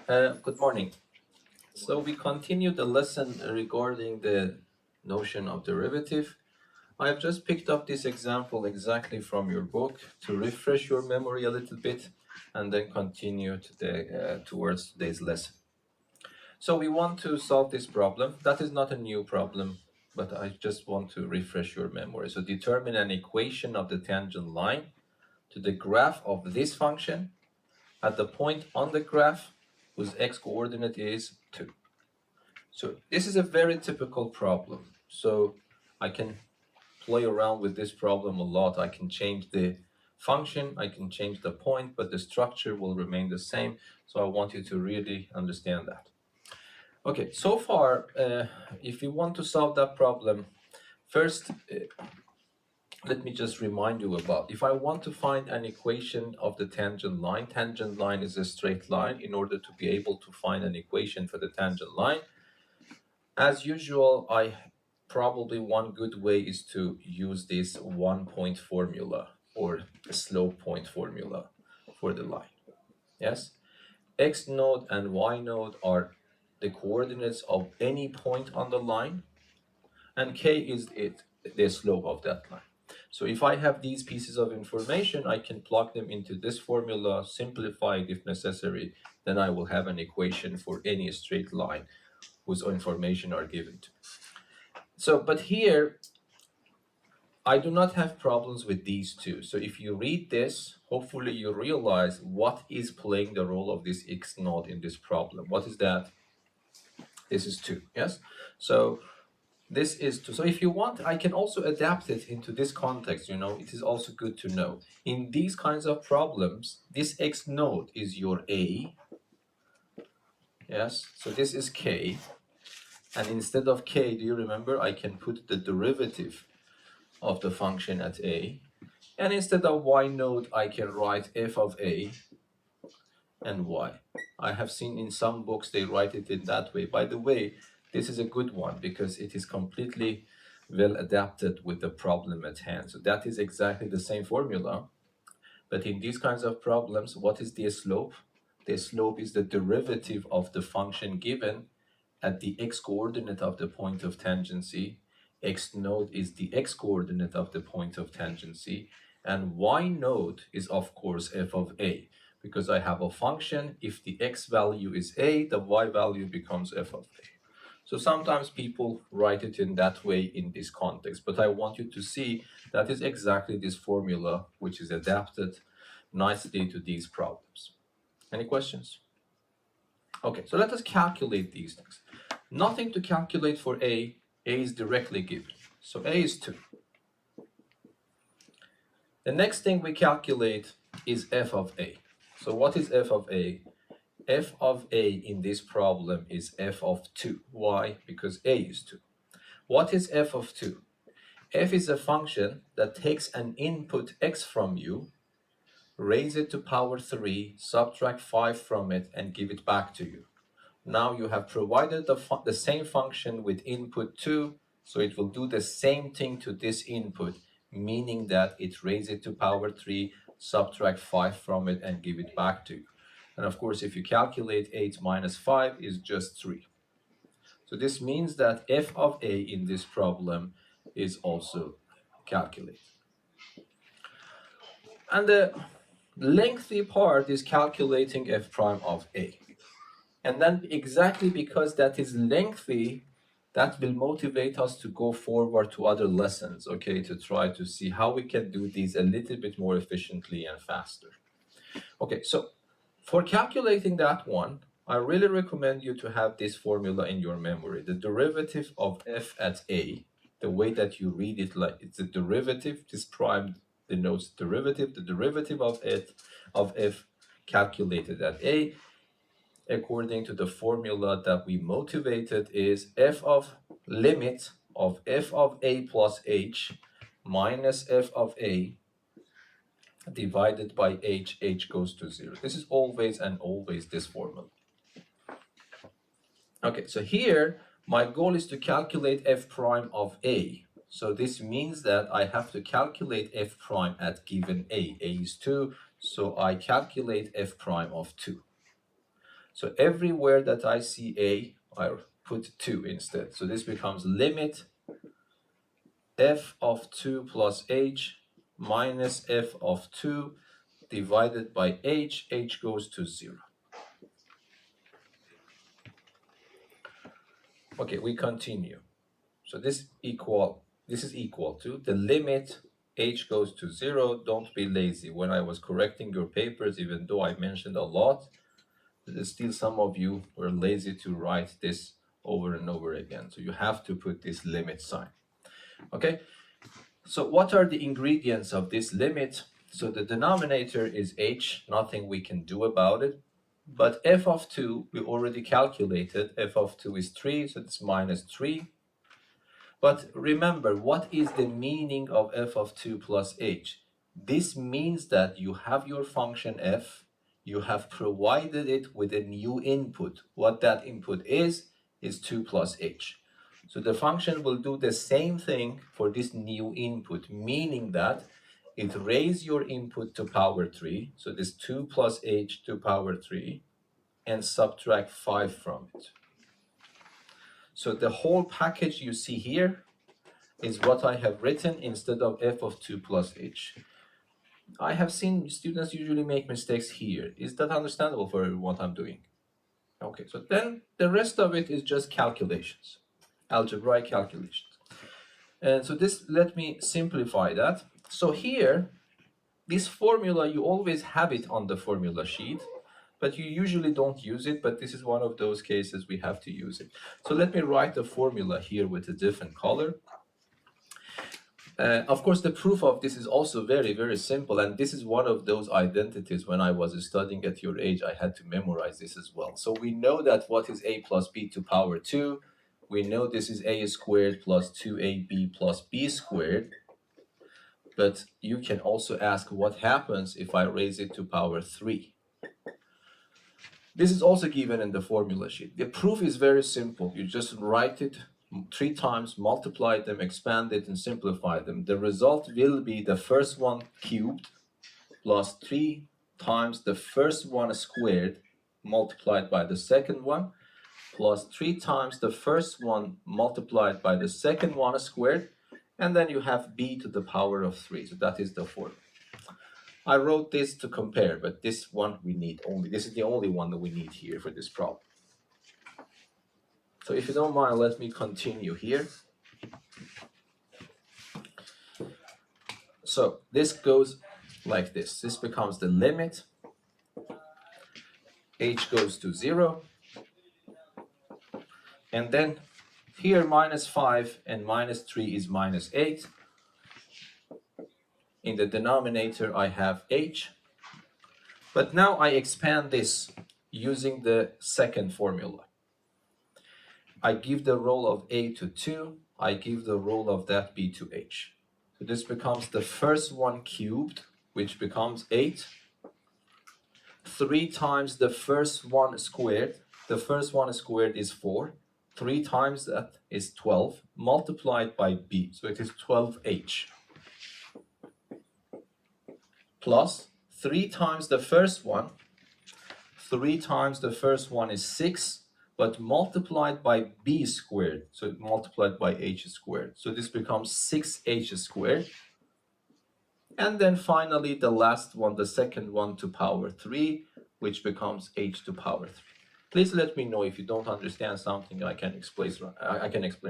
Good morning. So we continue the lesson regarding the notion of derivative. I have just picked up this example exactly from your book to refresh your memory a little bit and then continue towards today's lesson. So we want to solve this problem. That is not a new problem, but I just want to refresh your memory. So determine an equation of the tangent line to the graph of this function at the point on the graph whose x-coordinate is 2. So this is a very typical problem. So I can play around with this problem a lot. I can change the function, I can change the point, but the structure will remain the same. So I want you to really understand that. Okay, so far, if you want to solve that problem, first, let me just remind you about, if I want to find an equation of the tangent line is a straight line. In order to be able to find an equation for the tangent line, as usual, probably one good way is to use this 1-point formula or slope point formula for the line. Yes, x node and y node are the coordinates of any point on the line, and k is the slope of that line. So if I have these pieces of information, I can plug them into this formula, simplify it if necessary, then I will have an equation for any straight line whose information are given to me. So, but here, I do not have problems with these two. So if you read this, hopefully you realize what is playing the role of this x node in this problem. What is that? This is 2, yes? So this is 2. So if you want, I can also adapt it into this context, it is also good to know. In these kinds of problems, this x node is your a, yes? So this is k, and instead of k, do you remember, I can put the derivative of the function at a, and instead of y node, I can write f of a and y. I have seen in some books they write it in that way. By the way, this is a good one because it is completely well adapted with the problem at hand. So that is exactly the same formula. But in these kinds of problems, what is the slope? The slope is the derivative of the function given at the x-coordinate of the point of tangency. X node is the x-coordinate of the point of tangency, and y node is, of course, f of a. Because I have a function, if the x value is a, the y value becomes f of a. So sometimes people write it in that way in this context, but I want you to see that is exactly this formula which is adapted nicely to these problems. Any questions? Okay, so let us calculate these things. Nothing to calculate for a is directly given. So a is 2. The next thing we calculate is f of a. So what is f of a? F of a in this problem is f of 2. Why? Because a is 2. What is f of 2? F is a function that takes an input x from you, raise it to power 3, subtract 5 from it, and give it back to you. Now you have provided the same function with input 2, so it will do the same thing to this input, meaning that it raise it to power 3, subtract 5 from it, and give it back to you. And of course, if you calculate 8 minus 5 is just 3. So this means that f of a in this problem is also calculated. And the lengthy part is calculating f prime of a. And then exactly because that is lengthy, that will motivate us to go forward to other lessons, okay, to try to see how we can do these a little bit more efficiently and faster. Okay, so for calculating that one, I really recommend you to have this formula in your memory. The derivative of f at a, the way that you read it, like it's a derivative, this prime denotes derivative, the derivative of f calculated at a, according to the formula that we motivated, is f of limit of f of a plus h minus f of a divided by h goes to 0. This is always and always this formula. Okay, so here my goal is to calculate f prime of a. So this means that I have to calculate f prime at given a. A is 2, So I calculate f prime of 2. So everywhere that I see a, I put 2 instead. So this becomes limit f of 2 plus h minus f of 2 divided by h goes to 0. Okay, we continue. So this is equal to the limit h goes to 0. Don't be lazy. When I was correcting your papers, even though I mentioned a lot, there's still some of you were lazy to write this over and over again. So you have to put this limit sign. Okay, so what are the ingredients of this limit? So the denominator is h, nothing we can do about it. But f of 2, we already calculated. F of 2 is 3, so it's minus 3. But remember, what is the meaning of f of 2 plus h? This means that you have your function f, you have provided it with a new input. What that input is 2 plus h. So the function will do the same thing for this new input, meaning that it raises your input to power 3, so this 2 plus h to power 3, and subtract 5 from it. So the whole package you see here is what I have written instead of f of 2 plus h. I have seen students usually make mistakes here. Is that understandable for what I'm doing? Okay, so then the rest of it is just calculations, algebraic calculations. And so this, let me simplify that. So here, this formula, you always have it on the formula sheet, but you usually don't use it, but this is one of those cases we have to use it. So let me write the formula here with a different color. Of course, the proof of this is also very, very simple, and this is one of those identities when I was studying at your age, I had to memorize this as well. So we know that what is a plus b to power 2? We know this is a squared plus 2ab plus b squared, but you can also ask what happens if I raise it to power 3. This is also given in the formula sheet. The proof is very simple. You just write it 3 times, multiply them, expand it, and simplify them. The result will be the first one cubed plus 3 times the first one squared multiplied by the second one plus 3 times the first one multiplied by the second one squared, and then you have b to the power of 3. So that is the formula. I wrote this to compare, but this one we need only. This is the only one that we need here for this problem. So if you don't mind, let me continue here. So this goes like this. This becomes the limit. H goes to 0. And then here minus 5 and minus 3 is minus 8. In the denominator I have h. But now I expand this using the second formula. I give the role of a to 2. I give the role of that b to h. So this becomes the first one cubed, which becomes 8. 3 times the first one squared. The first one squared is 4. 3 times that is 12, multiplied by b. So it is 12h. Plus 3 times the first one. 3 times the first one is 6, but multiplied by b squared. So multiplied by h squared. So this becomes 6h squared. And then finally the last one, the second one to power 3, which becomes h to power 3. Please let me know if you don't understand something. I can explain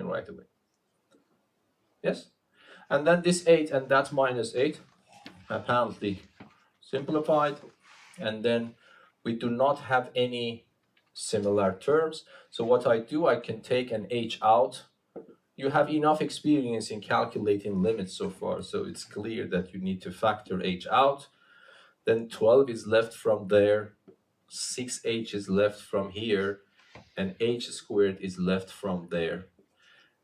right away. Yes? And then this 8 and that minus 8, apparently simplified. And then we do not have any similar terms. So what I do, I can take an h out. You have enough experience in calculating limits so far, so it's clear that you need to factor h out. Then 12 is left from there, 6h is left from here, and h squared is left from there.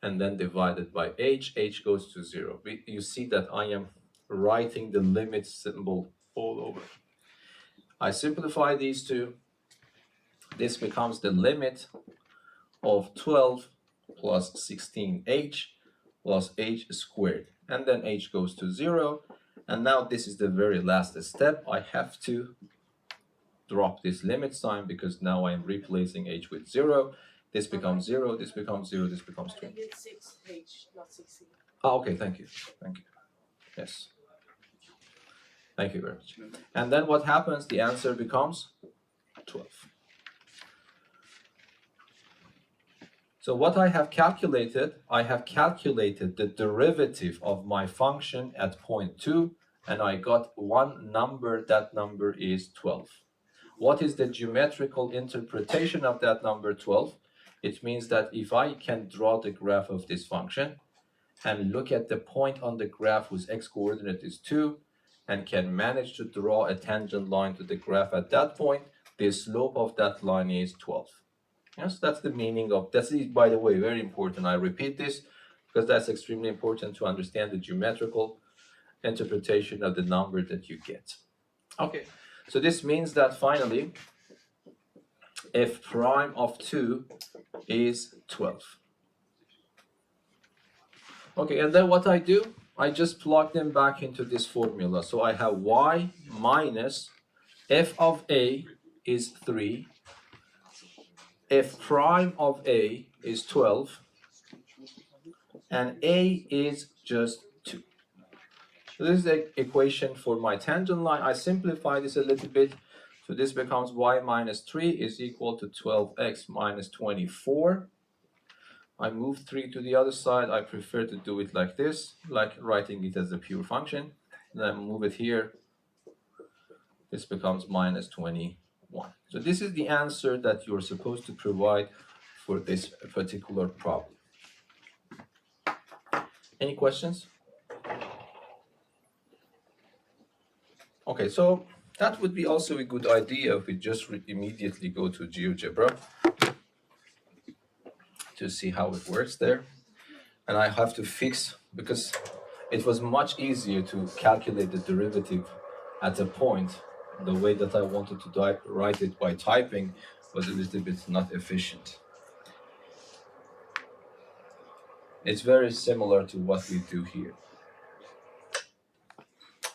And then divided by h goes to 0. You see that I am writing the limit symbol all over. I simplify these two. This becomes the limit of 12 plus 16h plus h squared. And then h goes to 0. And now this is the very last step. I have to drop this limit sign because now I'm replacing h with 0. This becomes 0, this becomes 0, this becomes 20. I did 6h, not 6c. Ah, okay, thank you. Thank you. Yes. Thank you very much. And then what happens? The answer becomes 12. So what I have calculated the derivative of my function at point 2, and I got one number. That number is 12. What is the geometrical interpretation of that number 12? It means that if I can draw the graph of this function and look at the point on the graph whose x-coordinate is 2 and can manage to draw a tangent line to the graph at that point, the slope of that line is 12. Yes, that's the meaning of, that's, by the way, very important. I repeat this because that's extremely important to understand the geometrical interpretation of the number that you get. Okay, so this means that finally f prime of 2 is 12. Okay, and then what I do, I just plug them back into this formula. So I have y minus f of a is 3, f prime of a is 12, and a is just 2. So this is the equation for my tangent line. I simplify this a little bit. So this becomes y minus 3 is equal to 12x minus 24. I move 3 to the other side. I prefer to do it like this, like writing it as a pure function. Then move it here. This becomes minus 21. So this is the answer that you're supposed to provide for this particular problem. Any questions? Okay, so that would be also a good idea if we just immediately go to GeoGebra to see how it works there. And I have to fix, because it was much easier to calculate the derivative at a point. The way that I wanted to write it by typing was a little bit not efficient. It's very similar to what we do here.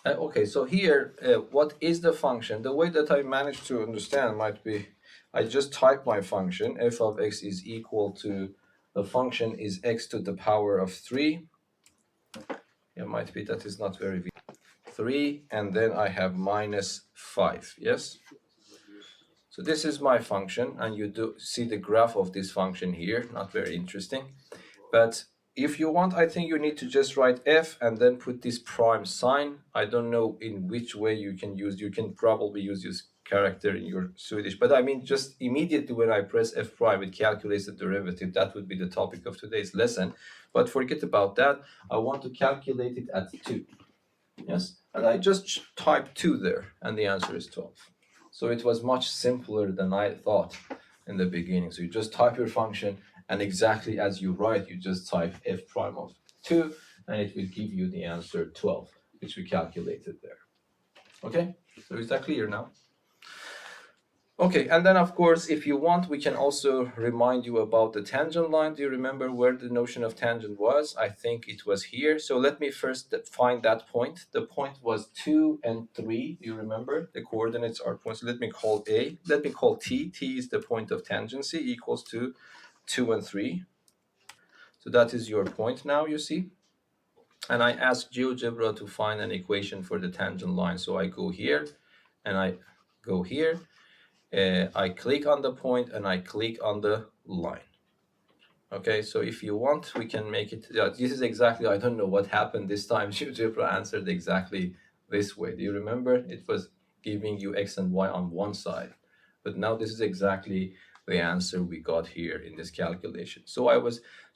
Okay, so here, what is the function? The way that I managed to understand might be, I just type my function, f of x is equal to, the function is x to the power of 3. It might be that is not very 3, and then I have minus 5, yes? So this is my function, and you do see the graph of this function here, not very interesting. But if you want, I think you need to just write f and then put this prime sign. I don't know in which way you can probably use this character in your Swedish, but I mean just immediately when I press f prime, it calculates the derivative. That would be the topic of today's lesson. But forget about that. I want to calculate it at 2. Yes, and I just type 2 there, and the answer is 12. So it was much simpler than I thought in the beginning. So you just type your function, and exactly as you write, you just type f prime of 2, and it will give you the answer 12, which we calculated there. Okay, so is that clear now? Okay, and then of course, if you want, we can also remind you about the tangent line. Do you remember where the notion of tangent was? I think it was here. So let me first find that point. The point was 2 and 3. Do you remember? The coordinates are points. Let me call A. Let me call T. T is the point of tangency, equals to 2 and 3. So that is your point now, you see. And I asked GeoGebra to find an equation for the tangent line. So I go here, and I go here. I click on the point and I click on the line. Okay, so if you want, we can make it, this is exactly, I don't know what happened this time. GeoGebra answered exactly this way. Do you remember? It was giving you x and y on one side. But now this is exactly the answer we got here in this calculation.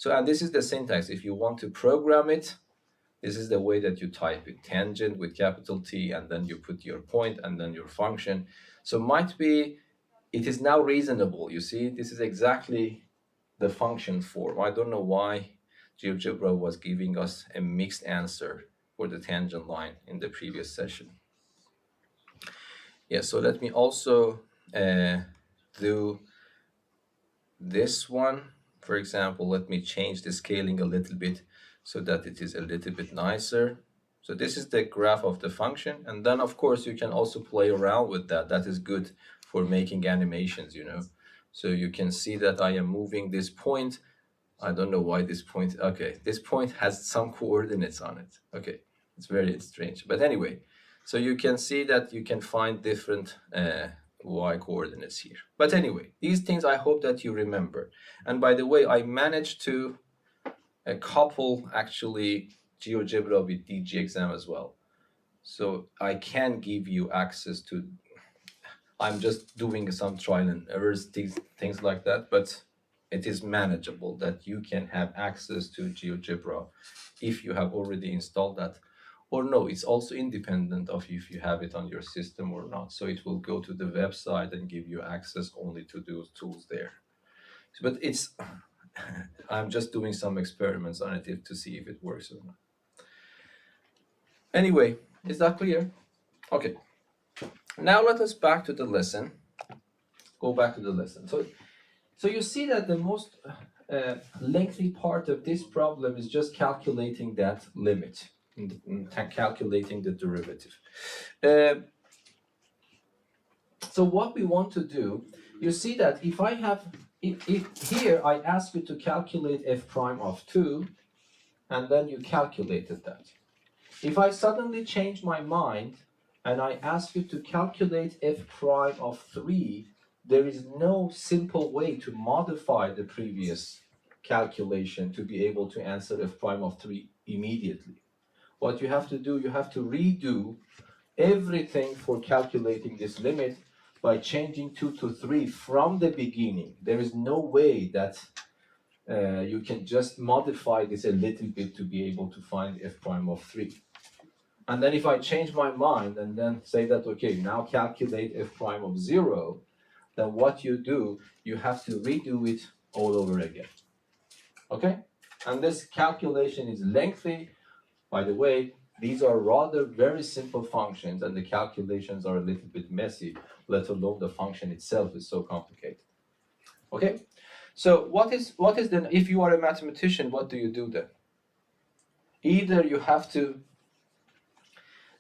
And this is the syntax. If you want to program it, this is the way that you type it. Tangent with capital T, and then you put your point and then your function. So might be, it is now reasonable. You see, this is exactly the function form. I don't know why GeoGebra was giving us a mixed answer for the tangent line in the previous session. Yeah, so let me also do this one. For example, let me change the scaling a little bit so that it is a little bit nicer. So this is the graph of the function, and then of course you can also play around with that. That is good for making animations, you know. So you can see that I am moving this point. I don't know why this point, okay, this point has some coordinates on it. Okay, it's very strange. But anyway, so you can see that you can find different y coordinates here. But anyway, these things I hope that you remember. And by the way, I managed to couple actually GeoGebra with DG exam as well. So I can give you access to, I'm just doing some trial and errors, things like that, but it is manageable that you can have access to GeoGebra if you have already installed that. Or no, it's also independent of if you have it on your system or not. So it will go to the website and give you access only to those tools there. But it's, I'm just doing some experiments on it to see if it works or not. Anyway, is that clear? Okay. Now let us back to the lesson. Go back to the lesson. So you see that the most lengthy part of this problem is just calculating that limit, calculating the derivative. So what we want to do, you see that if I have, if here I ask you to calculate f prime of 2, and then you calculated that. If I suddenly change my mind and I ask you to calculate f prime of 3, there is no simple way to modify the previous calculation to be able to answer f prime of 3 immediately. What you have to do, you have to redo everything for calculating this limit by changing 2 to 3 from the beginning. There is no way that you can just modify this a little bit to be able to find f prime of 3. And then if I change my mind and then say that, okay, now calculate f prime of 0, then what you do, you have to redo it all over again. Okay? And this calculation is lengthy. By the way, these are rather very simple functions, and the calculations are a little bit messy, let alone the function itself is so complicated. Okay? So what is then, if you are a mathematician, what do you do then? Either you have to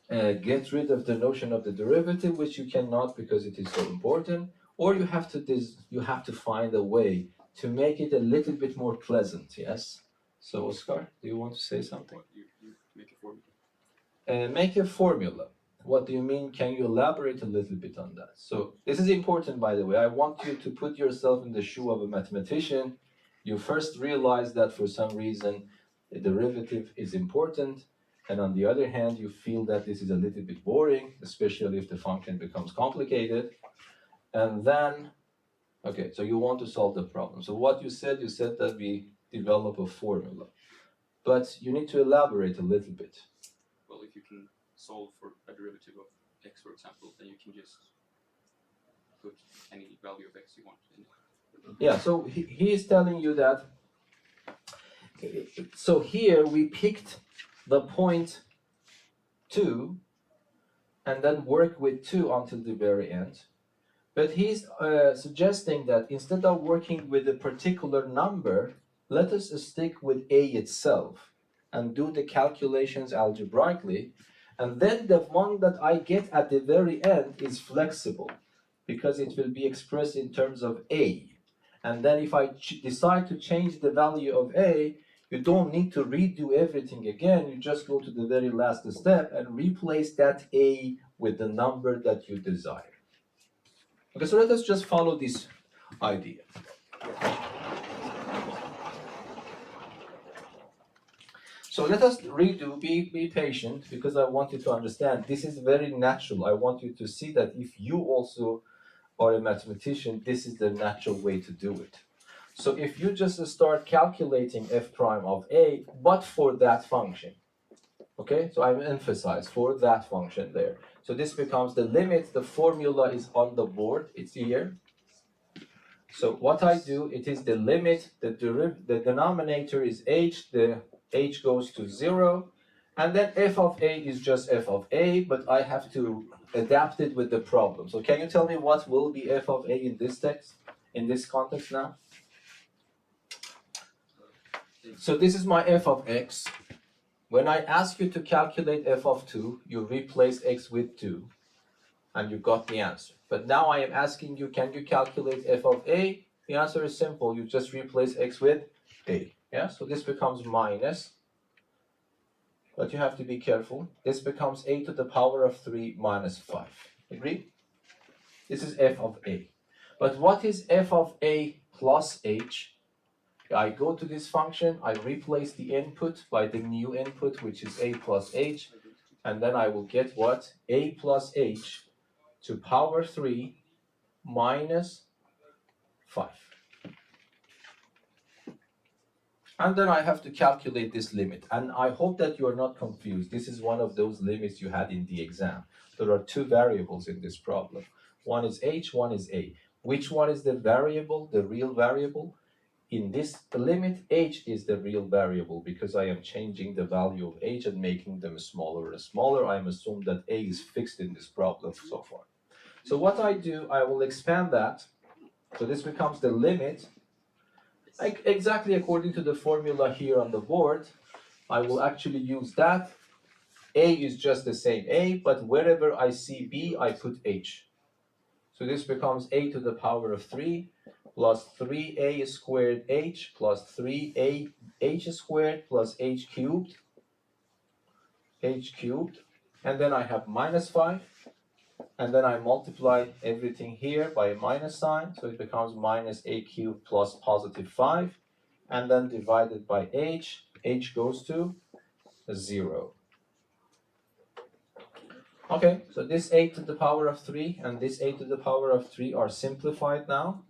get rid of the notion of the derivative, which you cannot because it is so important, or you have to find a way to make it a little bit more pleasant. Yes. So Oscar, do you want to say something? You make a formula. Make a formula. What do you mean? Can you elaborate a little bit on that? So this is important, by the way. I want you to put yourself in the shoe of a mathematician. You first realize that for some reason the derivative is important, and on the other hand, you feel that this is a little bit boring, especially if the function becomes complicated. And then, okay, so you want to solve the problem. So what you said that we develop a formula, but you need to elaborate a little bit. Well, if you can solve for a derivative of x, for example, then you can just put any value of x you want in. Yeah, so he is telling you that, so here we picked the point 2 and then work with 2 until the very end. But he's suggesting that instead of working with a particular number, let us stick with a itself and do the calculations algebraically. And then the one that I get at the very end is flexible because it will be expressed in terms of a. And then if I decide to change the value of a, you don't need to redo everything again. You just go to the very last step and replace that a with the number that you desire. Okay, so let us just follow this idea. So let us redo, be patient, because I want you to understand this is very natural. I want you to see that if you also are a mathematician, this is the natural way to do it. So if you just start calculating f prime of a, but for that function, okay? So I'm emphasized for that function there. So this becomes the limit. The formula is on the board. It's here. So what I do, it is the limit. The denominator is h. The h goes to 0. And then f of a is just f of a, but I have to adapt it with the problem. So can you tell me what will be f of a in this text, in this context now? So this is my f of x. When I ask you to calculate f of 2, you replace x with 2, and you got the answer. But now I am asking you, can you calculate f of a? The answer is simple. You just replace x with a. Yeah, so this becomes minus, but you have to be careful. This becomes a to the power of 3 minus 5. Agree? This is f of a. But what is f of a plus h? I go to this function, I replace the input by the new input, which is a plus h, and then I will get what? A plus h to power 3 minus 5. And then I have to calculate this limit. And I hope that you are not confused. This is one of those limits you had in the exam. There are two variables in this problem. One is h, one is a. Which one is the variable, the real variable? In this limit, h is the real variable because I am changing the value of h and making them smaller and smaller. I am assuming that a is fixed in this problem so far. So what I do, I will expand that. So this becomes the limit. Like exactly according to the formula here on the board, I will actually use that. A is just the same A, but wherever I see B, I put H. So this becomes a to the power of 3 plus 3a squared h plus 3a h squared plus h cubed, and then I have minus 5, and then I multiply everything here by a minus sign, so it becomes minus a cubed plus positive 5, and then divided by h goes to 0. Okay, so this a to the power of 3 and this a to the power of 3 are simplified now.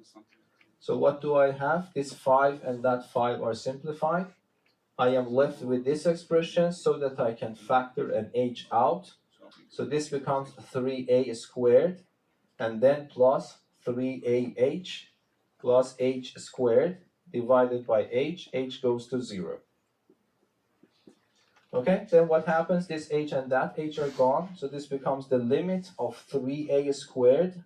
So what do I have? This 5 and that 5 are simplified. I am left with this expression so that I can factor an h out. So this becomes 3a squared and then plus 3ah plus h squared divided by h goes to 0. Okay, then what happens? This h and that h are gone, so this becomes the limit of 3a squared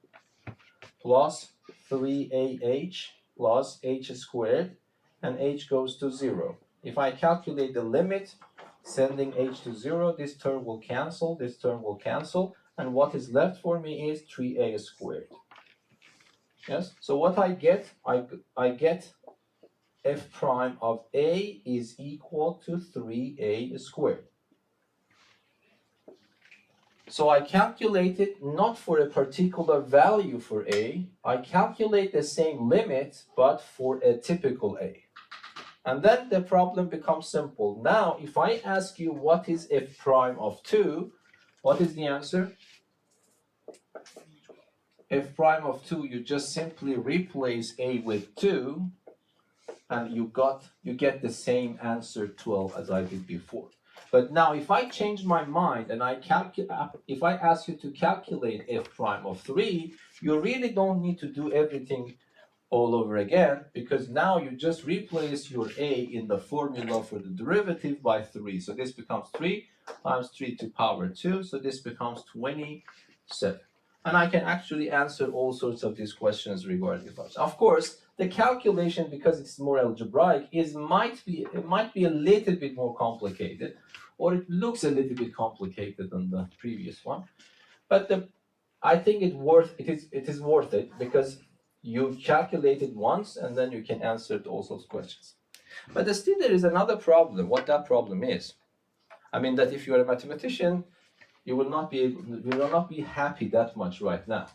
plus 3ah plus h squared, and h goes to 0. If I calculate the limit, sending h to 0, this term will cancel, this term will cancel, and what is left for me is 3a squared. Yes, so what I get, I get f prime of a is equal to 3a squared. So I calculate it not for a particular value for a, I calculate the same limit, but for a typical a. And then the problem becomes simple. Now, if I ask you what is f prime of 2, what is the answer? F prime of 2, you just simply replace a with 2, and you get the same answer 12 as I did before. But now if I change my mind and if I ask you to calculate f prime of 3, you really don't need to do everything all over again, because now you just replace your a in the formula for the derivative by 3. So this becomes 3 times 3 to power 2, so this becomes 27. And I can actually answer all sorts of these questions regarding the function. Of course, the calculation, because it's more algebraic, might be a little bit more complicated, or it looks a little bit complicated than the previous one. But I think it is worth it, because you calculate it once and then you can answer all sorts of questions. But still there is another problem. What that problem is, I mean that if you are a mathematician, you will not be happy that much right now.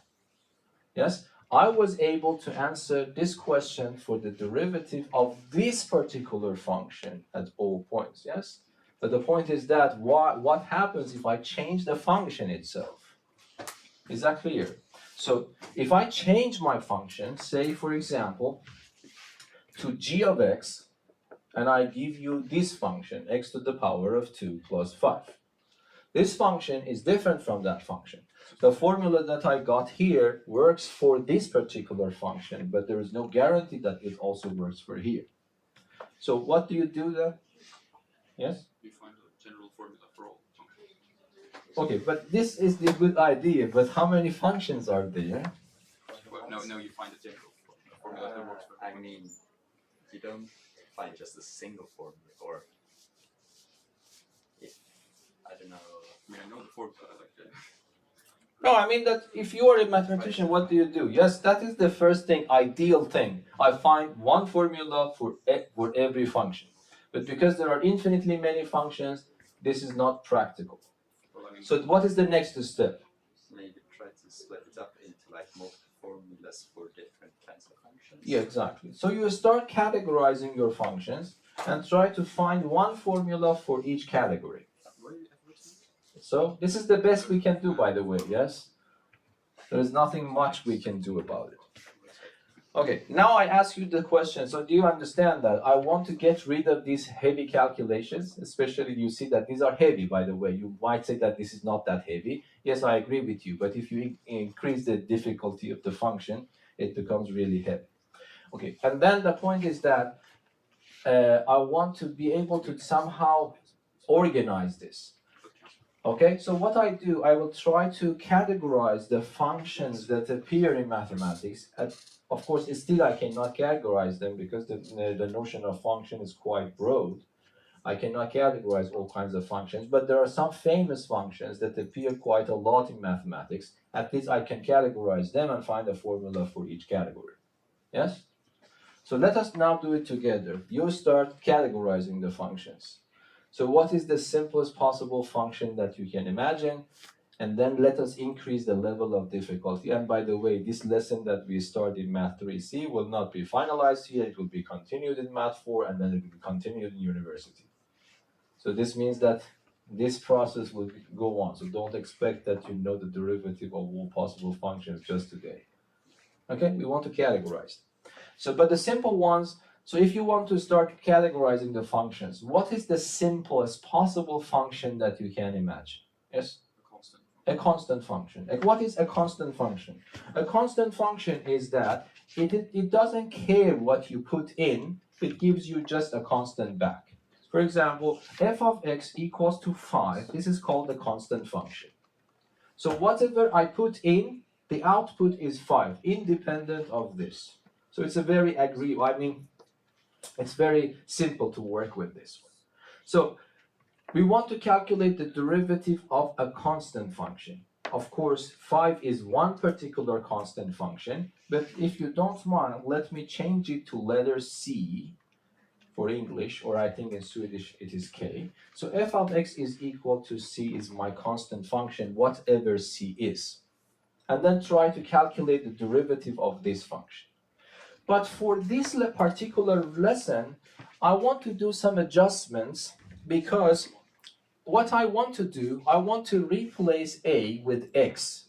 Yes, I was able to answer this question for the derivative of this particular function at all points. Yes, but the point is that what happens if I change the function itself? Is that clear? So if I change my function, say for example, to g of x, and I give you this function, x to the power of 2 plus 5. This function is different from that function. The formula that I got here works for this particular function, but there is no guarantee that it also works for here. So what do you do then? Yes? You find a general formula for all functions. Okay, but this is the good idea, but how many functions are there? Well, no, you find a general formula that works for all. I mean, you don't find just a single formula, or I don't know. I mean, I know the formula, like No, I mean that if you are a mathematician, what do? Yes, that is the first thing, ideal thing. I find one formula for every function. But because there are infinitely many functions, this is not practical. well, I mean, So what is the next step? Maybe try to split it up into like multiple formulas for different kinds of functions. Yeah, exactly. So you start categorizing your functions and try to find one formula for each category. what do you have written? So this is the best we can do, by the way, yes? There is nothing much we can do about it. Okay, now I ask you the question. So do you understand that I want to get rid of these heavy calculations, especially you see that these are heavy, by the way. You might say that this is not that heavy. Yes, I agree with you, but if you increase the difficulty of the function, it becomes really heavy. Okay, and then the point is that I want to be able to somehow organize this. Okay, so what I do, I will try to categorize the functions that appear in mathematics. Of course, still I cannot categorize them because the notion of function is quite broad. I cannot categorize all kinds of functions, but there are some famous functions that appear quite a lot in mathematics. At least I can categorize them and find a formula for each category. Yes? So let us now do it together. You start categorizing the functions. So what is the simplest possible function that you can imagine? And then let us increase the level of difficulty. And by the way, this lesson that we start in Math 3C will not be finalized here. It will be continued in Math 4 and then it will be continued in university. So this means that this process will go on. So don't expect that you know the derivative of all possible functions just today. Okay, we want to categorize. So, but the simple ones, so if you want to start categorizing the functions, what is the simplest possible function that you can imagine? Yes? A constant. A constant function. What is a constant function? A constant function is that it doesn't care what you put in, it gives you just a constant back. For example, f of x equals to 5. This is called a constant function. So whatever I put in, the output is 5, independent of this. So it's a very it's very simple to work with this one. So we want to calculate the derivative of a constant function. Of course, 5 is one particular constant function, but if you don't mind, let me change it to letter C for English, or I think in Swedish it is K. So f of x is equal to C is my constant function, whatever C is. And then try to calculate the derivative of this function. But for this particular lesson, I want to do some adjustments because what I want to do, I want to replace a with x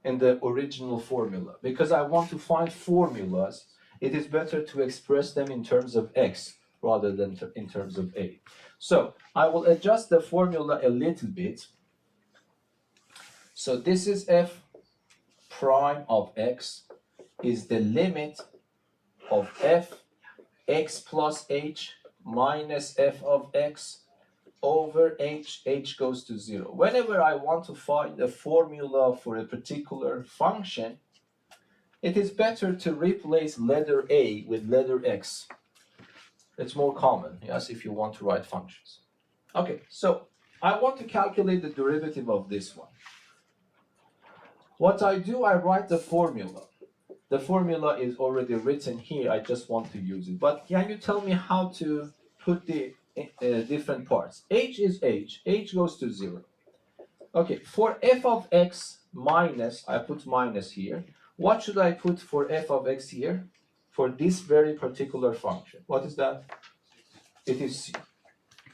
in the original formula because I want to find formulas. It is better to express them in terms of x rather than in terms of a. So I will adjust the formula a little bit. So this is f prime of x is the limit of f x plus h minus f of x over h goes to 0. Whenever I want to find a formula for a particular function, it is better to replace letter a with letter x. It's more common, yes, if you want to write functions. Okay, so I want to calculate the derivative of this one. What I do, I write the formula. The formula is already written here, I just want to use it. But can you tell me how to put the different parts? H is h goes to 0. Okay, for f of x minus, I put minus here. What should I put for f of x here? For this very particular function. What is that? It is c.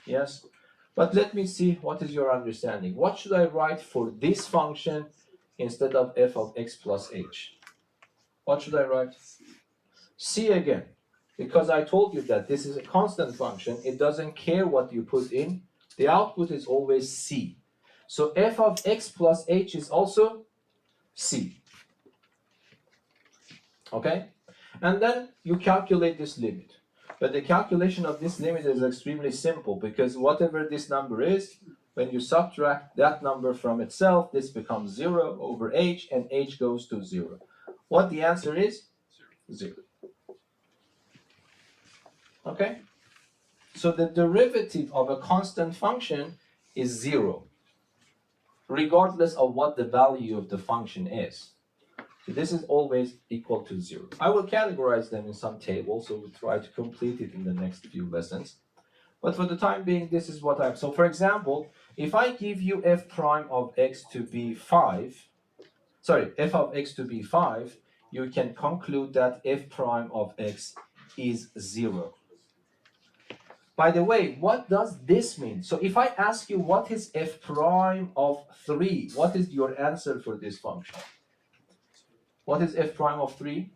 Yes? But let me see what is your understanding. What should I write for this function instead of f of x plus h? What should I write? C again. Because I told you that this is a constant function, it doesn't care what you put in, the output is always C. So f of x plus h is also C. Okay? And then you calculate this limit. But the calculation of this limit is extremely simple because whatever this number is, when you subtract that number from itself, this becomes 0 over h and h goes to 0. What the answer is? 0. Okay? So the derivative of a constant function is 0, regardless of what the value of the function is. So this is always equal to 0. I will categorize them in some table, so we'll try to complete it in the next few lessons. But for the time being, this is what I'm. So for example, if I give you f prime of x to be 5, f of x to be 5, you can conclude that f prime of x is 0. By the way, what does this mean? So if I ask you what is f prime of 3, what is your answer for this function? What is f prime of 3?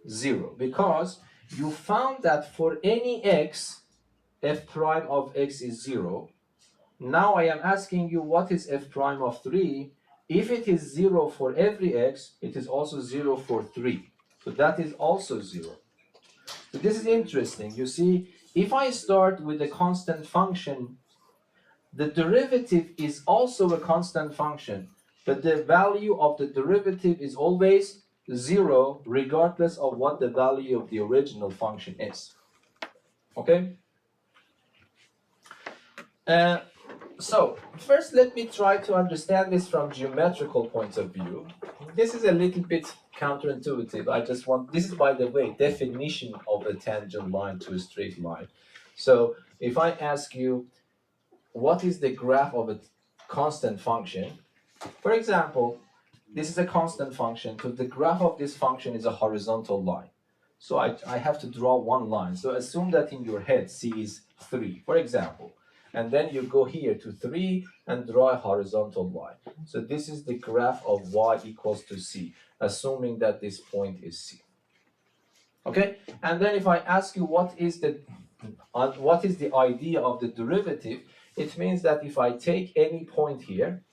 0. Because you found that for any x, f prime of x is 0. Now I am asking you what is f prime of 3. If it is 0 for every x, it is also 0 for 3. So that is also 0. So this is interesting. You see, if I start with a constant function, the derivative is also a constant function, but the value of the derivative is always 0, regardless of what the value of the original function is. Okay? So first let me try to understand this from geometrical point of view. This is a little bit counterintuitive. This is, by the way, definition of a tangent line to a straight line. So if I ask you what is the graph of a constant function, for example, this is a constant function, so the graph of this function is a horizontal line. So I have to draw one line. So assume that in your head c is 3, for example. And then you go here to 3 and draw a horizontal line. So this is the graph of y equals to c, assuming that this point is c. Okay? And then if I ask you what is the idea of the derivative, it means that if I take any point here,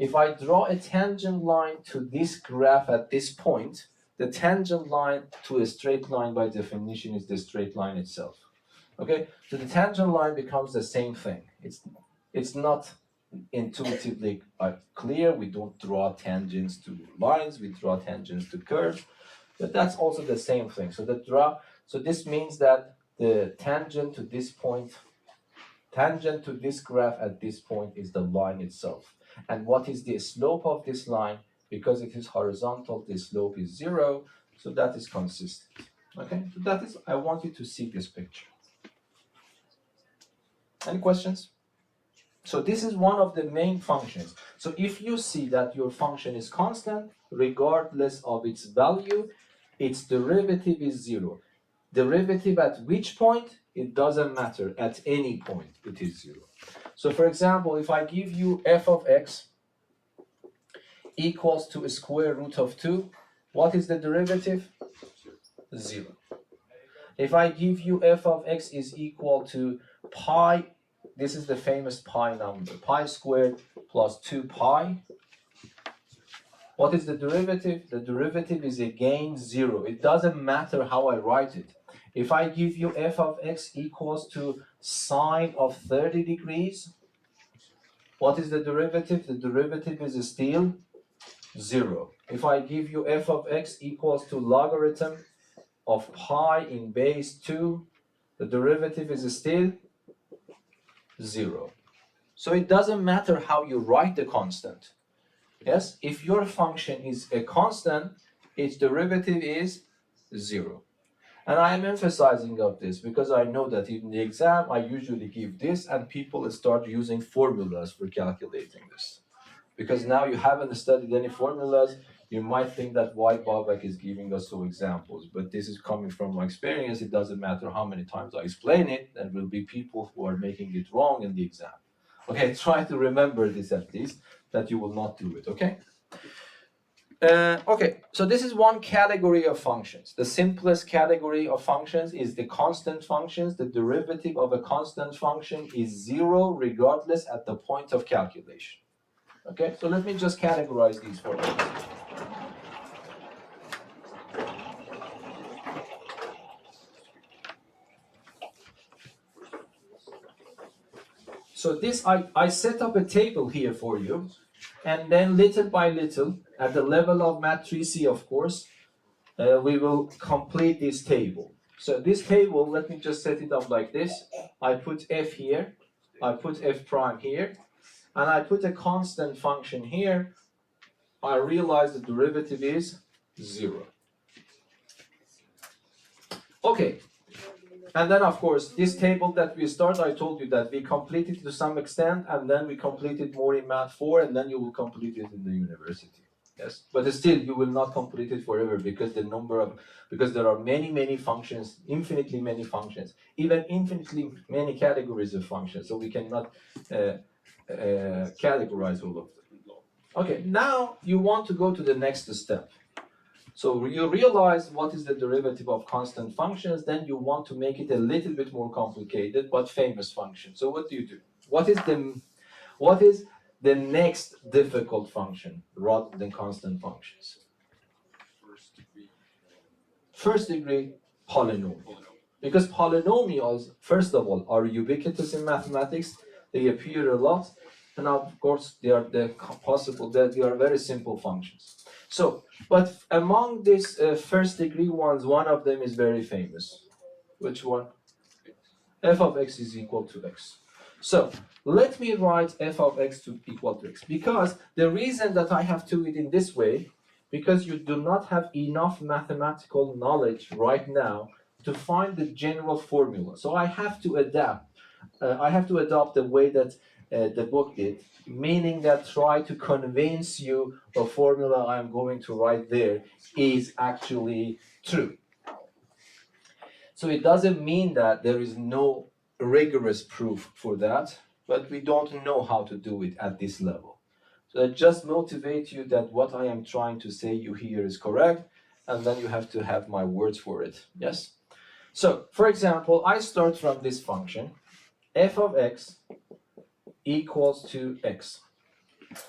if I draw a tangent line to this graph at this point, the tangent line to a straight line by definition is the straight line itself. Okay, so the tangent line becomes the same thing. It's not intuitively clear. We don't draw tangents to lines, we draw tangents to curves, but that's also the same thing. So this means that the tangent to this graph at this point is the line itself. And what is the slope of this line? Because it is horizontal, the slope is 0, so that is consistent. Okay, so I want you to see this picture. Any questions? So this is one of the main functions. So if you see that your function is constant, regardless of its value, its derivative is 0. Derivative at which point? It doesn't matter. At any point, it is 0. So for example, if I give you f of x equals to a square root of 2, what is the derivative? 0. If I give you f of x is equal to pi, this is the famous pi number, pi squared plus 2 pi. What is the derivative? The derivative is again 0. It doesn't matter how I write it. If I give you f of x equals to sine of 30 degrees, what is the derivative? The derivative is still 0. If I give you f of x equals to logarithm of pi in base 2, the derivative is still 0. So it doesn't matter how you write the constant. Yes, if your function is a constant, its derivative is 0. And I am emphasizing of this because I know that in the exam I usually give this and people start using formulas for calculating this. Because now you haven't studied any formulas, you might think that why Babak is giving us some examples, but this is coming from my experience. It doesn't matter how many times I explain it, there will be people who are making it wrong in the exam. Okay, try to remember this at least, that you will not do it, okay? Okay, so this is one category of functions. The simplest category of functions is the constant functions. The derivative of a constant function is 0 regardless at the point of calculation. Okay, so let me just categorize these for you. So this, I set up a table here for you, and then little by little, at the level of matrices, of course, we will complete this table. So this table, let me just set it up like this. I put f here, I put f prime here, and I put a constant function here, I realize the derivative is 0. Okay, and then of course, this table that we start, I told you that we complete it to some extent, and then we complete it more in Math 4, and then you will complete it in the university. Yes, but still you will not complete it forever because because there are many functions, infinitely many functions, even infinitely many categories of functions. So we cannot categorize all of them. Okay, now you want to go to the next step. So you realize what is the derivative of constant functions, then you want to make it a little bit more complicated, but famous function. So what do? What is the next difficult function rather than constant functions? First degree polynomial. Because polynomials, first of all, are ubiquitous in mathematics. They appear a lot, and of course they are they are very simple functions. So, but among these first degree ones, one of them is very famous. Which one? F of x is equal to x. So let me write f of x to equal to x, because the reason that I have to do it in this way, because you do not have enough mathematical knowledge right now to find the general formula. So I have to adopt the way that the book did, meaning that try to convince you the formula I'm going to write there is actually true. So it doesn't mean that there is no rigorous proof for that, but we don't know how to do it at this level. So it just motivates you that what I am trying to say you here is correct, and then you have to have my words for it. Yes? So, for example, I start from this function, f of x equals to x.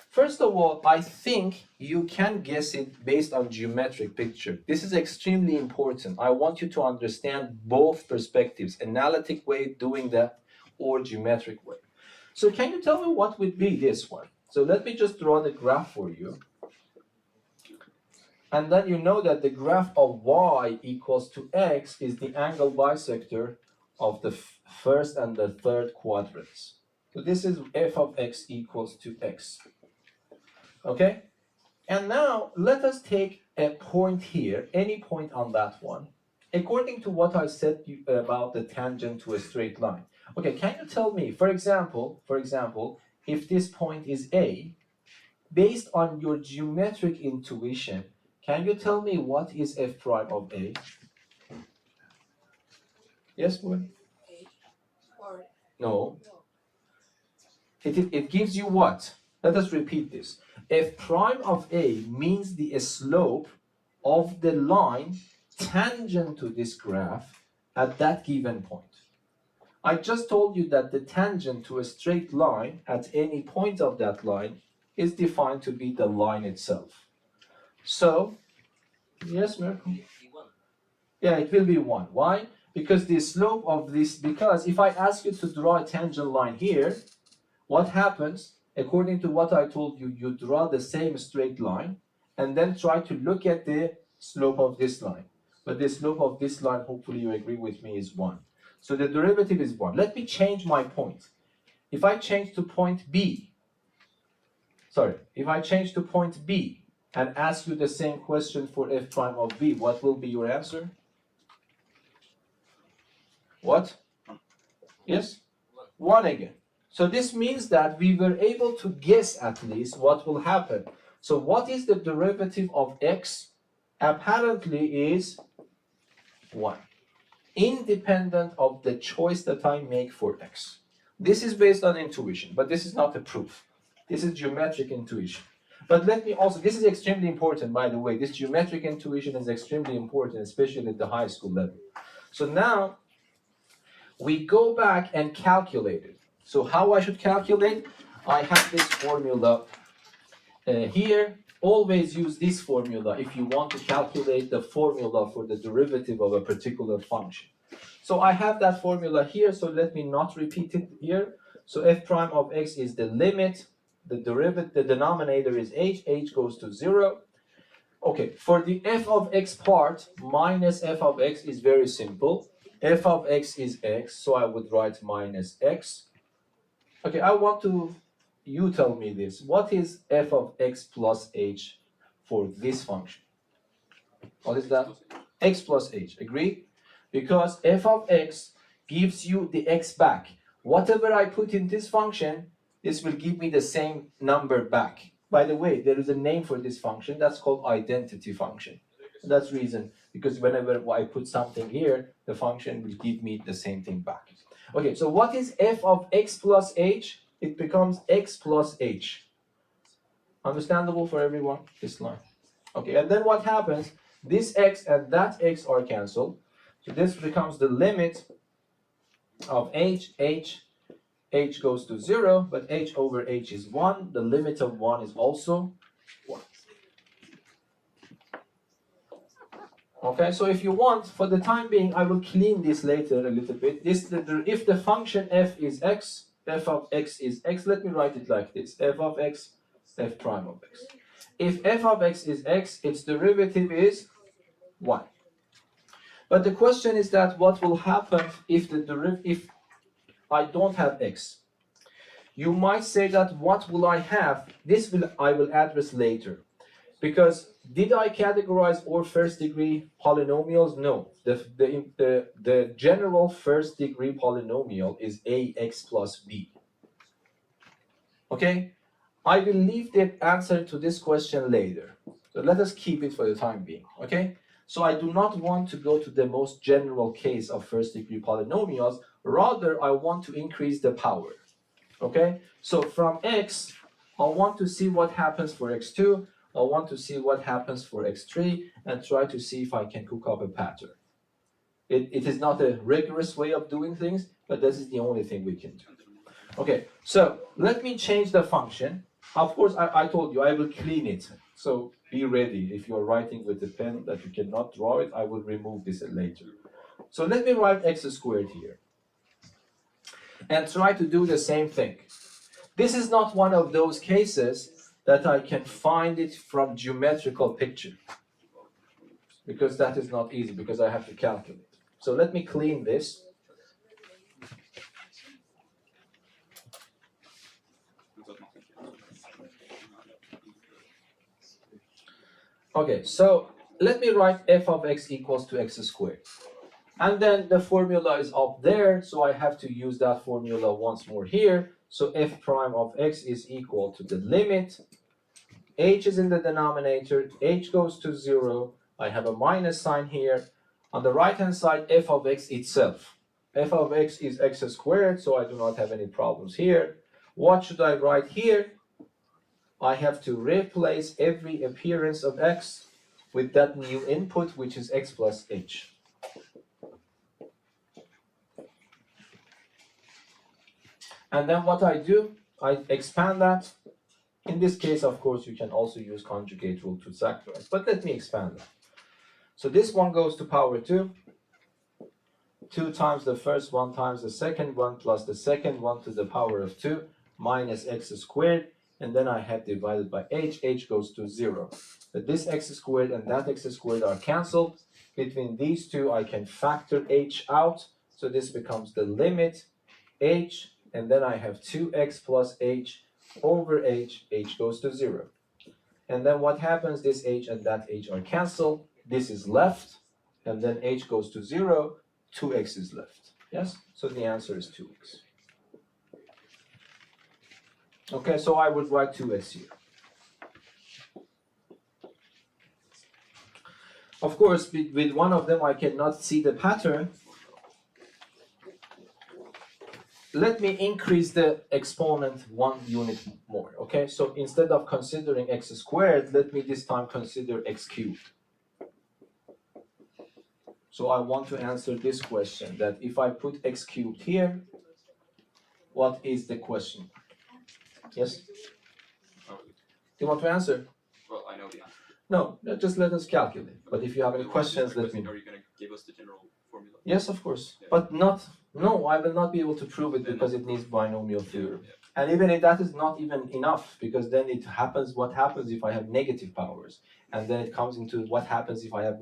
First of all, I think you can guess it based on geometric picture. This is extremely important. I want you to understand both perspectives, analytic way doing that or geometric way. So can you tell me what would be this one? So let me just draw the graph for you. And then you know that the graph of y equals to x is the angle bisector of the first and the third quadrants. So this is f of x equals to x. Okay? And now let us take a point here, any point on that one, according to what I said about the tangent to a straight line. Okay, can you tell me, for example, if this point is A, based on your geometric intuition, can you tell me what is f prime of A? Yes, boy? Or No. no. It gives you what? Let us repeat this. F prime of A means the slope of the line tangent to this graph at that given point. I just told you that the tangent to a straight line at any point of that line is defined to be the line itself. So, yes, Mirko? Yeah, it will be 1. Why? Because the slope of this, because if I ask you to draw a tangent line here, what happens? According to what I told you, you draw the same straight line and then try to look at the slope of this line. But the slope of this line, hopefully you agree with me, is 1. So the derivative is 1. Let me change my point. If I change to point B and ask you the same question for f prime of B, what will be your answer? What? Yes? 1 again. So this means that we were able to guess at least what will happen. So what is the derivative of x? Apparently is 1, independent of the choice that I make for x. This is based on intuition, but this is not a proof. This is geometric intuition. But let me also, this is extremely important, by the way. This geometric intuition is extremely important, especially at the high school level. So now we go back and calculate it. So how I should calculate? I have this formula here. Always use this formula if you want to calculate the formula for the derivative of a particular function. So I have that formula here, so let me not repeat it here. So f prime of x is the limit, the denominator is h goes to 0. Okay, for the f of x part, minus f of x is very simple. F of x is x, so I would write minus x. Okay, I want to you tell me this. What is f of x plus h for this function? What is that? X plus h. Agree? Because f of x gives you the x back. Whatever I put in this function, this will give me the same number back. By the way, there is a name for this function that's called identity function. That's reason, because whenever I put something here, the function will give me the same thing back. Okay, so what is f of x plus h? It becomes x plus h. Understandable for everyone, this line? Okay, and then what happens? This x and that x are cancelled. So this becomes the limit of h goes to 0, but h over h is 1. The limit of 1 is also 1. Okay, so if you want, for the time being, I will clean this later a little bit. If the function f is x, f of x is x, let me write it like this. F of x, f prime of x. If f of x is x, its derivative is 1. But the question is that what will happen if if I don't have x? You might say that what will I have? I will address later. Because did I categorize all first degree polynomials? No. The general first degree polynomial is ax plus b. Okay? I will leave the answer to this question later. So let us keep it for the time being. Okay? So I do not want to go to the most general case of first degree polynomials. Rather, I want to increase the power. Okay? So from x, I want to see what happens for x2. I want to see what happens for x3 and try to see if I can cook up a pattern. It is not a rigorous way of doing things, but this is the only thing we can do. Okay, so let me change the function. Of course, I told you I will clean it. So be ready. If you're writing with a pen that you cannot draw it, I will remove this later. So let me write x squared here. And try to do the same thing. This is not one of those cases that I can find it from geometrical picture. Because that is not easy, because I have to calculate. So let me clean this. Okay, so let me write f of x equals to x squared. And then the formula is up there, so I have to use that formula once more here. So f prime of x is equal to the limit. H is in the denominator, h goes to 0. I have a minus sign here. On the right-hand side, f of x itself. F of x is x squared, so I do not have any problems here. What should I write here? I have to replace every appearance of x with that new input, which is x plus h. And then what I do, I expand that. In this case, of course, you can also use conjugate rule to factorize, but let me expand that. So this one goes to power 2. 2 times the first one times the second one plus the second one to the power of 2 minus x squared, and then I have divided by h goes to 0. But this x squared and that x squared are cancelled. Between these two, I can factor h out, so this becomes the limit h, and then I have 2x plus h over h goes to 0. And then what happens, this h and that h are cancelled, this is left, and then h goes to 0, 2x is left. Yes? So the answer is 2x. Okay, so I would write 2x here. Of course, with one of them I cannot see the pattern. Let me increase the exponent 1 unit more, okay? So instead of considering x squared, let me this time consider x cubed. So I want to answer this question, that if I put x cubed here, what is the question? Yes? Do you want to answer? Well, I know the answer. No, just let us calculate. But if you have any questions, let me know. Are you going to give us the general formula? Yes, of course. Yeah. But no, I will not be able to prove it because it needs binomial theorem. Yeah. And even if that is not even enough, because then it happens, what happens if I have negative powers? And then it comes into what happens if I have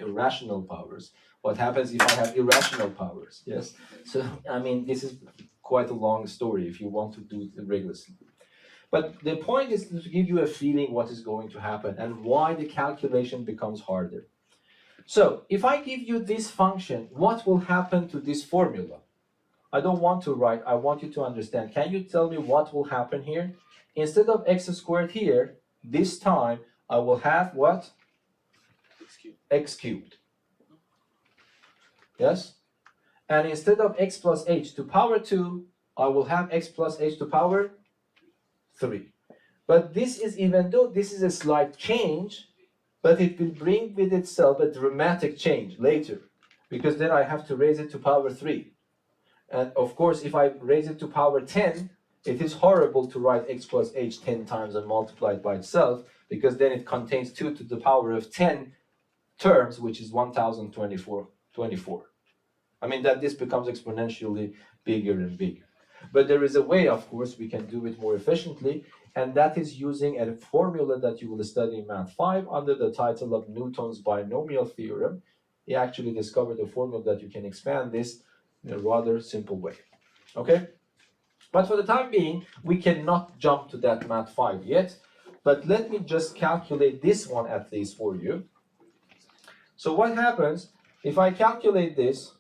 irrational powers? What happens if I have irrational powers? Yes. So, I mean, this is quite a long story if you want to do it rigorously. But the point is to give you a feeling what is going to happen and why the calculation becomes harder. So if I give you this function, what will happen to this formula? I don't want to write, I want you to understand. Can you tell me what will happen here? Instead of x squared here, this time I will have what? X cubed. X cubed. Yes? And instead of x plus h to power 2, I will have x plus h to power 3. But this is, even though this is a slight change, but it will bring with itself a dramatic change later, because then I have to raise it to power 3. And of course, if I raise it to power 10, it is horrible to write x plus h 10 times and multiply it by itself, because then it contains 2 to the power of 10 terms, which is 1024. I mean that this becomes exponentially bigger and bigger. But there is a way, of course, we can do it more efficiently, and that is using a formula that you will study in Math 5 under the title of Newton's binomial theorem. He actually discovered a formula that you can expand this in a rather simple way. Okay? But for the time being, we cannot jump to that Math 5 yet. But let me just calculate this one at least for you. So what happens if I calculate this?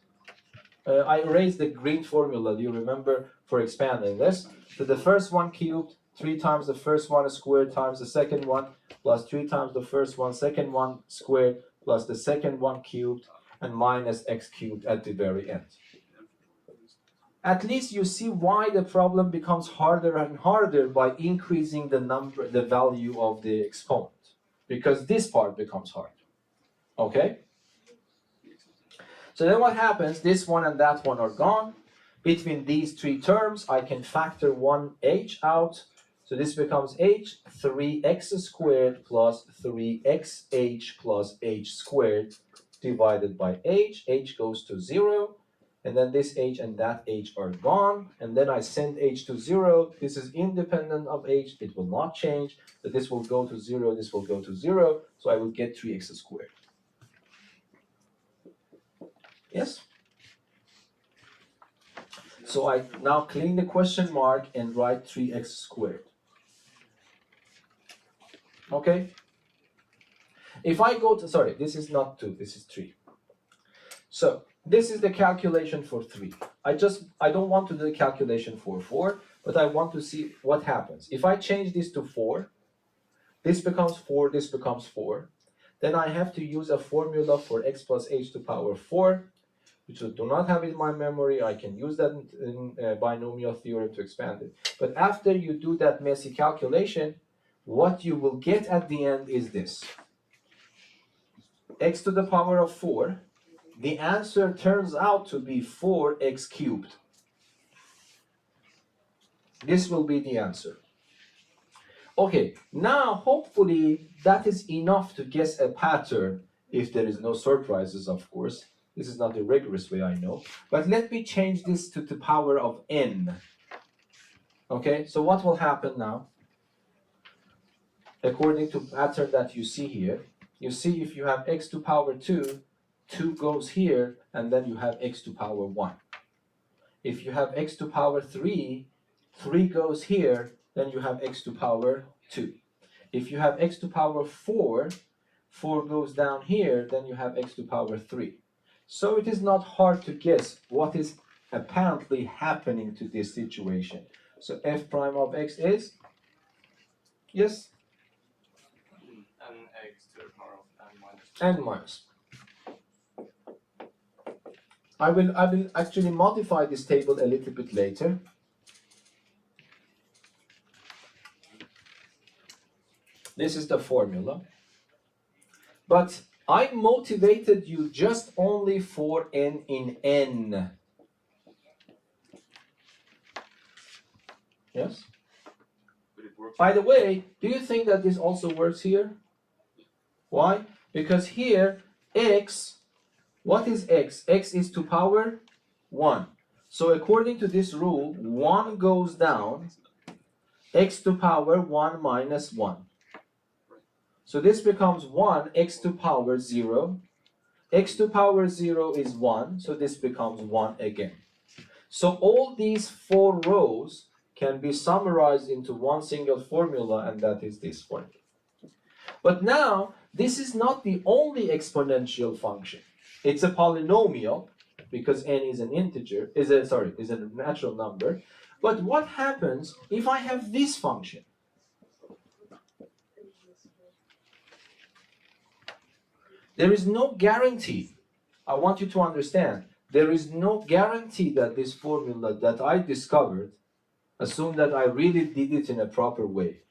I erased the green formula, do you remember, for expanding this? So the first one cubed, 3 times the first one squared times the second one, plus 3 times the first one, second one squared, plus the second one cubed, and minus x cubed at the very end. At least you see why the problem becomes harder and harder by increasing the value of the exponent. Because this part becomes hard. Okay? So then what happens, this one and that one are gone. Between these 3 terms, I can factor one h out. So this becomes h, 3x squared plus 3xh plus h squared divided by h goes to 0. And then this h and that h are gone. And then I send h to 0. This is independent of h, it will not change. But this will go to 0, this will go to 0. So I will get 3x squared. Yes? So I now clean the question mark and write 3x squared. Okay? If I go to, sorry, this is not 2, this is 3. So this is the calculation for 3. I don't want to do the calculation for 4, but I want to see what happens. If I change this to 4, this becomes 4, this becomes 4. Then I have to use a formula for x plus h to power 4. Which I do not have it in my memory. I can use that in binomial theorem to expand it. But after you do that messy calculation, what you will get at the end is this. X to the power of 4. The answer turns out to be 4x cubed. This will be the answer. Okay, now hopefully that is enough to guess a pattern if there is no surprises, of course. This is not the rigorous way, I know. But let me change this to the power of n. Okay, so what will happen now? According to pattern that you see here, you see if you have x to power 2, 2 goes here, and then you have x to power 1. If you have x to power 3, 3 goes here, then you have x to power 2. If you have x to power 4, 4 goes down here, then you have x to power 3. So it is not hard to guess what is apparently happening to this situation. So f prime of x is? Yes? Nx to the power of n minus 2. N minus. I will actually modify this table a little bit later. This is the formula. But I motivated you just only for n in n. Yes? But it works. By the way, do you think that this also works here? Why? Because here, x, what is x? X is to power 1. So according to this rule, 1 goes down, x to power 1 minus 1. So this becomes 1, x to power 0. X to power 0 is 1, so this becomes 1 again. So all these 4 rows can be summarized into one single formula, and that is this one. But now, this is not the only exponential function. It's a polynomial, because n is an integer, is a natural number. But what happens if I have this function? There is no guarantee. I want you to understand, there is no guarantee that this formula that I discovered, assume that I really did it in a proper way,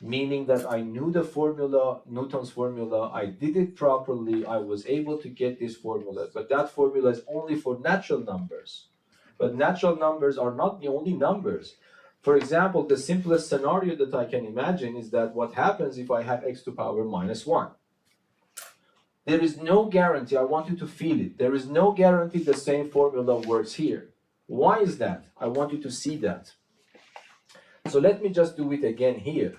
meaning that I knew the formula, Newton's formula, I did it properly, I was able to get this formula, but that formula is only for natural numbers. But natural numbers are not the only numbers. For example, the simplest scenario that I can imagine is that what happens if I have x to power minus 1? There is no guarantee, I want you to feel it, there is no guarantee the same formula works here. Why is that? I want you to see that. So let me just do it again here.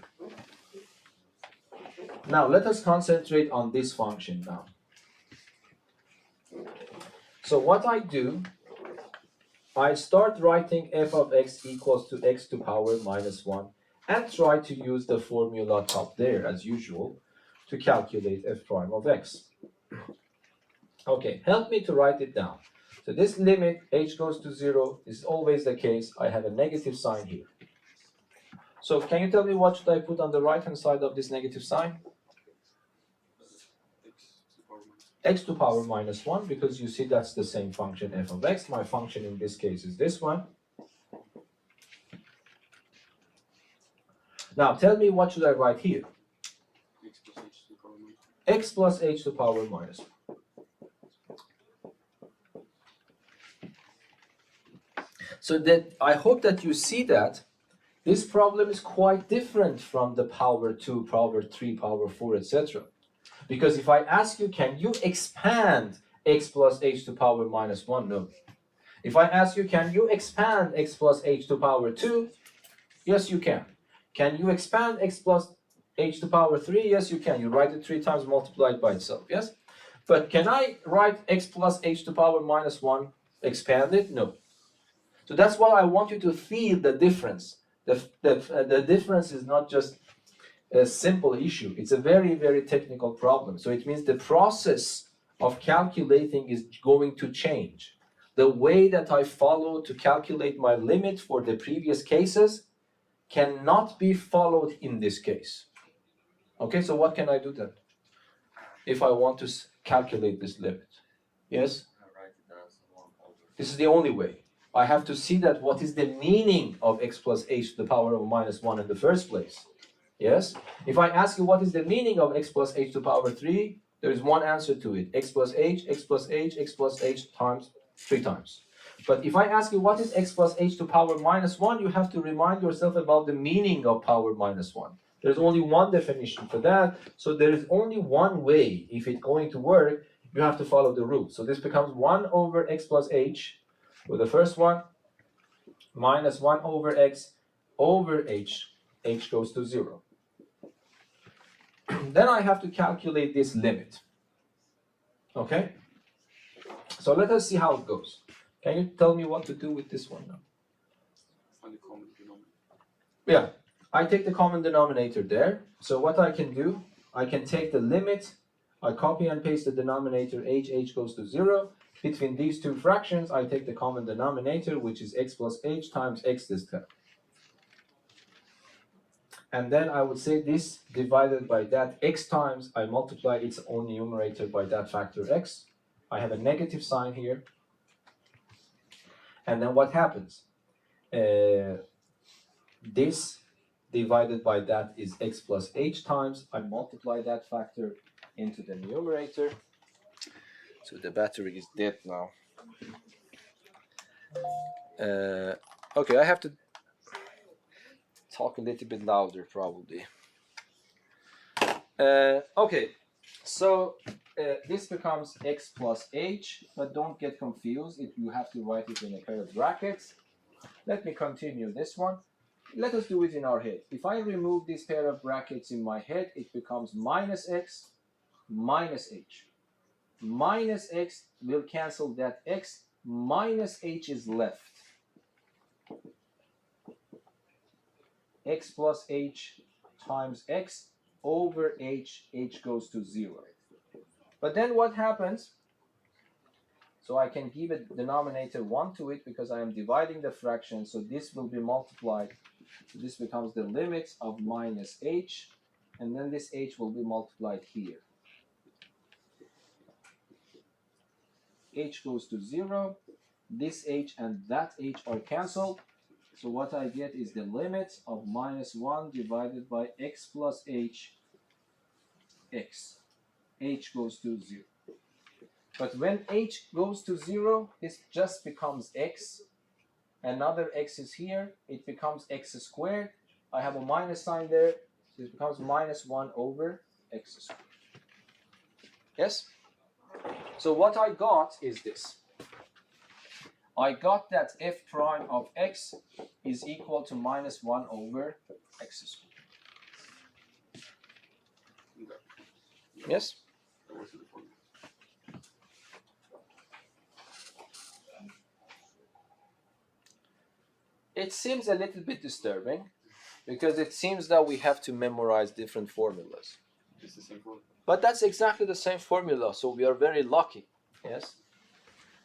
Now let us concentrate on this function now. So what I do, I start writing f of x equals to x to power minus 1 and try to use the formula top there as usual to calculate f prime of x. Okay, help me to write it down. So this limit h goes to 0 is always the case. I have a negative sign here. So can you tell me what should I put on the right hand side of this negative sign? X to power minus 1, because you see that's the same function f of x. My function in this case is this one. Now tell me what should I write here? X plus h to power minus 1. So that I hope that you see that this problem is quite different from the power 2, power 3, power 4, etc. Because if I ask you, can you expand x plus h to power minus 1? No. If I ask you, can you expand x plus h to power 2? Yes, you can. Can you expand x plus h to power 3? Yes, you can. You write it 3 times multiplied by itself, yes? But can I write x plus h to power minus 1 expanded? No. So that's why I want you to feel the difference. The difference is not just a simple issue. It's a very, very technical problem. So it means the process of calculating is going to change. The way that I follow to calculate my limit for the previous cases cannot be followed in this case. Okay, so what can I do then? If I want to calculate this limit. Yes? This is the only way. I have to see that what is the meaning of x plus h to the power of minus 1 in the first place. Yes? If I ask you what is the meaning of x plus h to the power 3, there is one answer to it. X plus h, x plus h, x plus h times 3 times. But if I ask you what is x plus h to the power minus 1, you have to remind yourself about the meaning of power minus 1. There's only one definition for that. So there is only one way. If it's going to work, you have to follow the rule. So this becomes 1 over x plus h with the first one, minus 1 over x over h. H goes to 0. Then I have to calculate this limit. Okay? So let us see how it goes. Can you tell me what to do with this one now? Find the common denominator. Yeah, I take the common denominator there. So what I can do, I can take the limit, I copy and paste the denominator h goes to 0. Between these two fractions, I take the common denominator, which is x plus h times x this time. And then I would say this divided by that x times, I multiply its own numerator by that factor x. I have a negative sign here. And then what happens? This divided by that is x plus h times. I multiply that factor into the numerator. So the battery is dead now. Okay, I have to talk a little bit louder probably. Okay, so this becomes x plus h, but don't get confused. You have to write it in a pair of brackets. Let me continue this one. Let us do it in our head. If I remove this pair of brackets in my head, it becomes minus x minus h. Minus x will cancel that x, minus h is left. x plus h times x over h goes to 0. But then what happens? So I can give a denominator 1 to it because I am dividing the fraction, so this will be multiplied. So this becomes the limits of minus h, and then this h will be multiplied here. H goes to 0, this h and that h are cancelled, so what I get is the limit of minus 1 divided by x plus h, x. H goes to 0. But when h goes to 0, this just becomes x. Another x is here, it becomes x squared. I have a minus sign there, so it becomes minus 1 over x squared. Yes? So what I got is this. I got that f prime of x is equal to minus 1 over x squared. Yes? That was the formula. It seems a little bit disturbing because it seems that we have to memorize different formulas. It's the same formula. But that's exactly the same formula, so we are very lucky. Yes?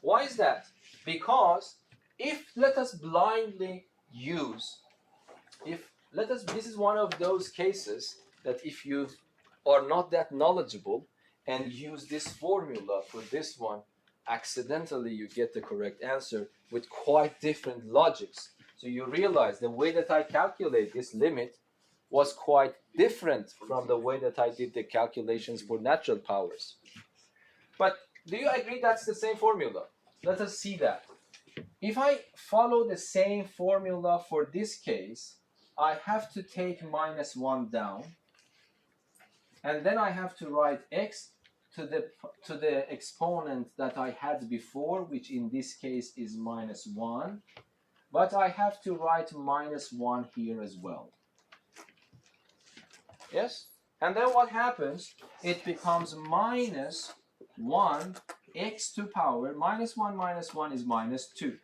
Why is that? Because if let us blindly use, this is one of those cases that if you are not that knowledgeable and use this formula for this one, accidentally you get the correct answer with quite different logics. So you realize the way that I calculate this limit was quite different from the way that I did the calculations for natural powers. But do you agree that's the same formula? Let us see that. If I follow the same formula for this case, I have to take minus 1 down, and then I have to write x to the exponent that I had before, which in this case is minus 1. But I have to write minus 1 here as well. Yes? And then what happens? It becomes minus 1 x to power, minus 1 is minus 2.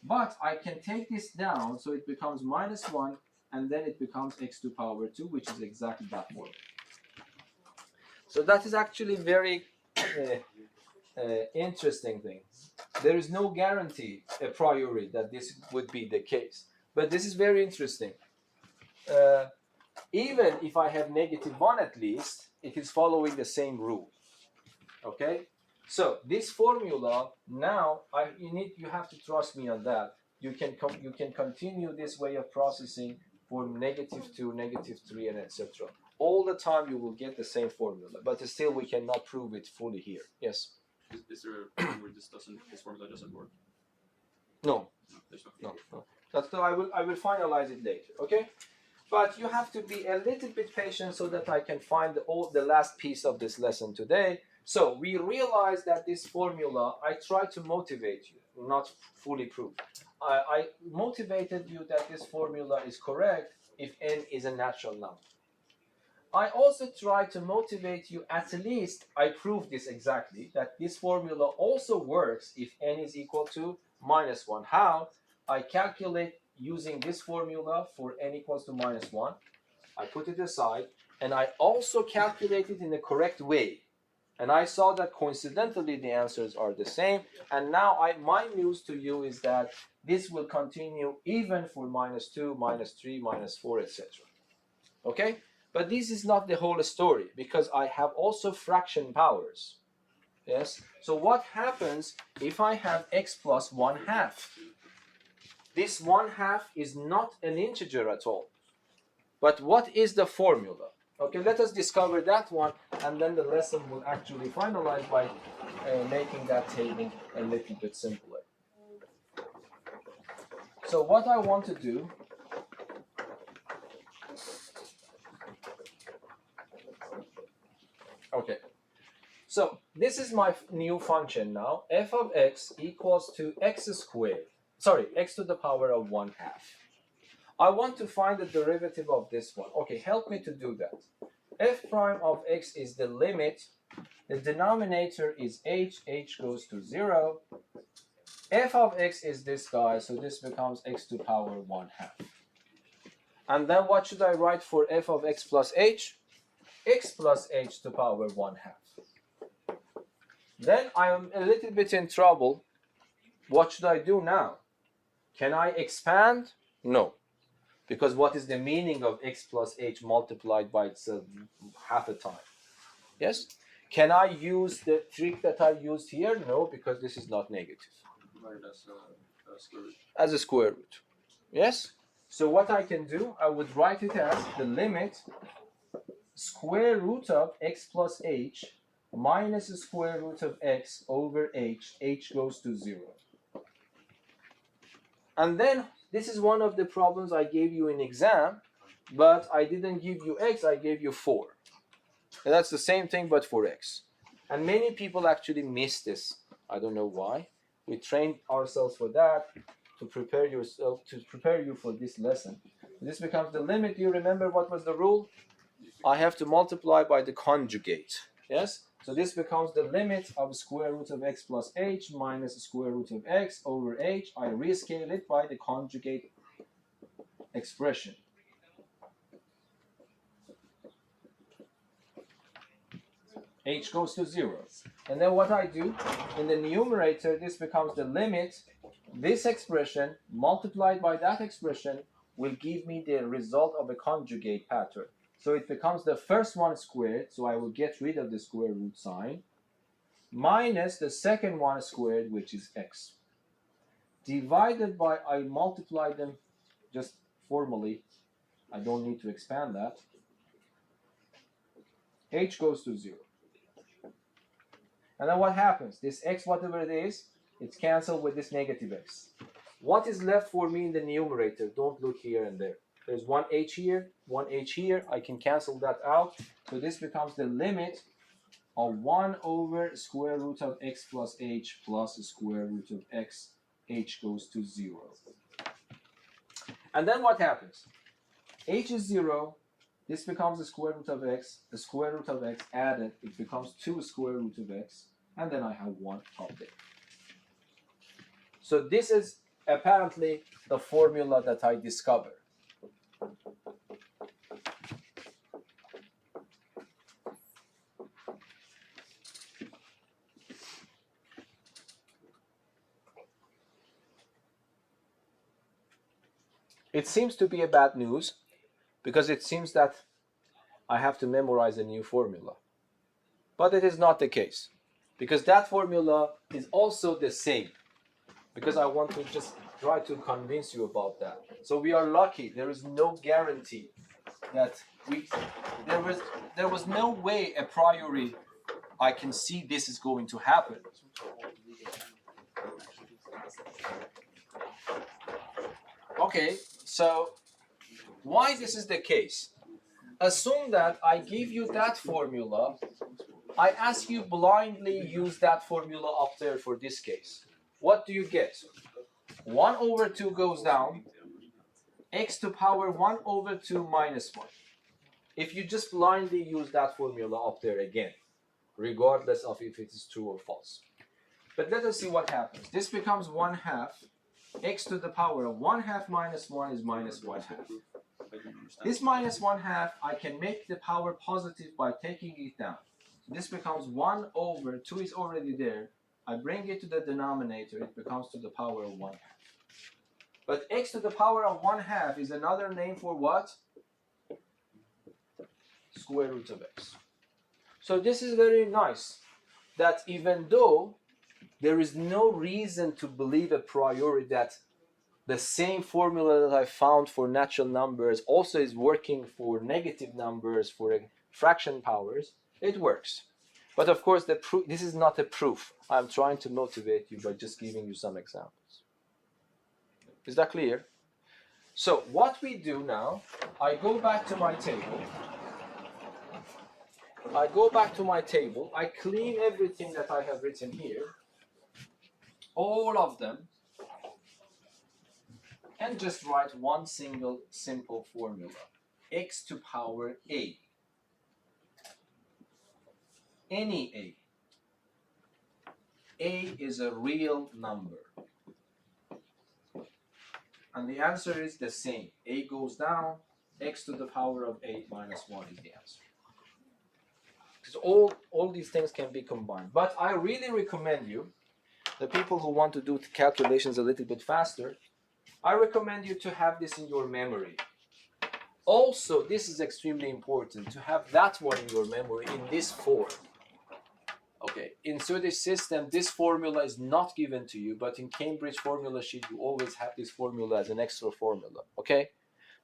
But I can take this down, so it becomes minus 1, and then it becomes x to power 2, which is exactly that one. So that is actually very interesting thing. There is no guarantee a priori that this would be the case. But this is very interesting. Even if I have negative 1 at least, it is following the same rule. Okay? So this formula, now you have to trust me on that. You can continue this way of processing for -2, -3, and etc. All the time you will get the same formula, but still we cannot prove it fully here. Yes? Is there a point where this formula doesn't work? No. No, there's No. That's I will finalize it later. Okay? But you have to be a little bit patient so that I can find the last piece of this lesson today. So we realize that this formula, I try to motivate you, not fully prove. I motivated you that this formula is correct if n is a natural number. I also try to motivate you, at least I prove this exactly, that this formula also works if n is equal to -1. How? I calculate using this formula for n equals to -1. I put it aside, and I also calculate it in the correct way. And I saw that coincidentally the answers are the same. And now my news to you is that this will continue even for -2, -3, -4, etc. Okay? But this is not the whole story, because I have also fraction powers. Yes? So what happens if I have x plus 1/2? This 1/2 is not an integer at all. But what is the formula? Okay, let us discover that one, and then the lesson will actually finalize by making that table a little bit simpler. So what I want to do, okay, so this is my new function now. F of x equals to x squared, x to the power of 1/2. I want to find the derivative of this one. Okay, help me to do that. F prime of x is the limit. The denominator is h goes to 0. F of x is this guy, so this becomes x to power 1/2. And then what should I write for f of x plus h? X plus h to the power 1/2. Then I am a little bit in trouble. What should I do now? Can I expand? No. Because what is the meaning of x plus h multiplied by itself half a time? Yes? Can I use the trick that I used here? No, because this is not negative. Write it as a square root. As a square root. Yes? So what I can do, I would write it as the limit square root of x plus h minus the square root of x over h goes to 0. And then this is one of the problems I gave you in exam, but I didn't give you x, I gave you 4. And that's the same thing but for x. And many people actually miss this. I don't know why. We trained ourselves for that to prepare you for this lesson. This becomes the limit. You remember what was the rule? I have to multiply by the conjugate. Yes? So this becomes the limit of square root of x plus h minus the square root of x over h. I rescale it by the conjugate expression. H goes to 0. And then what I do, in the numerator, this becomes the limit. This expression multiplied by that expression will give me the result of a conjugate pattern. So it becomes the first one squared, so I will get rid of the square root sign, minus the second one squared, which is x. Divided by, I multiply them just formally, I don't need to expand that. H goes to 0. And then what happens? This x, whatever it is, it's cancelled with this negative x. What is left for me in the numerator? Don't look here and there. There's one h here, one h here. I can cancel that out. So this becomes the limit of 1 over square root of x plus h plus the square root of x. H goes to 0. And then what happens? H is 0. This becomes the square root of x. The square root of x added, it becomes 2 square root of x. And then I have 1 up there. So this is apparently the formula that I discovered. It seems to be a bad news because it seems that I have to memorize a new formula. But it is not the case because that formula is also the same, because I want to just try to convince you about that. So we are lucky. There is no guarantee that there was no way a priori I can see this is going to happen. Okay, so why this is the case? Assume that I give you that formula. I ask you blindly use that formula up there for this case. What do you get? 1 over 2 goes down. X to power 1 over 2 minus 1. If you just blindly use that formula up there again, regardless of if it is true or false. But let us see what happens. This becomes 1/2. X to the power of 1/2 minus 1 is minus 1/2. This minus 1/2, I can make the power positive by taking it down. So this becomes 1 over 2 is already there. I bring it to the denominator, it becomes to the power of 1/2. But x to the power of 1/2 is another name for what? Square root of x. So this is very nice, that even though there is no reason to believe a priori that the same formula that I found for natural numbers also is working for negative numbers, for fraction powers, it works. But of course, this is not a proof. I'm trying to motivate you by just giving you some examples. Is that clear? So what we do now, I go back to my table. I clean everything that I have written here, all of them, and just write one single simple formula. X to power a. Any a. A is a real number. And the answer is the same. A goes down, x to the power of 8 minus 1 is the answer. Because all these things can be combined. But I really recommend you, the people who want to do calculations a little bit faster, I recommend you to have this in your memory. Also, this is extremely important, to have that one in your memory in this form. Okay, in Swedish system, this formula is not given to you, but in Cambridge formula sheet, you always have this formula as an extra formula, okay?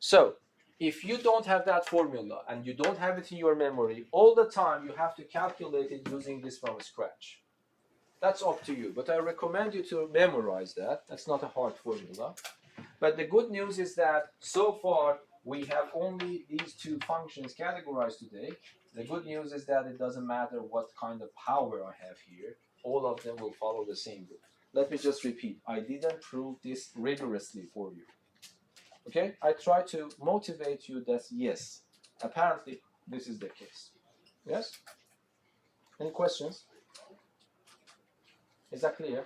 So, if you don't have that formula and you don't have it in your memory, all the time you have to calculate it using this from scratch. That's up to you, but I recommend you to memorize that. That's not a hard formula. But the good news is that so far we have only these two functions categorized today. The good news is that it doesn't matter what kind of power I have here. All of them will follow the same rule. Let me just repeat. I didn't prove this rigorously for you. Okay? I try to motivate you that yes, apparently this is the case. Yes? Any questions? Is that clear?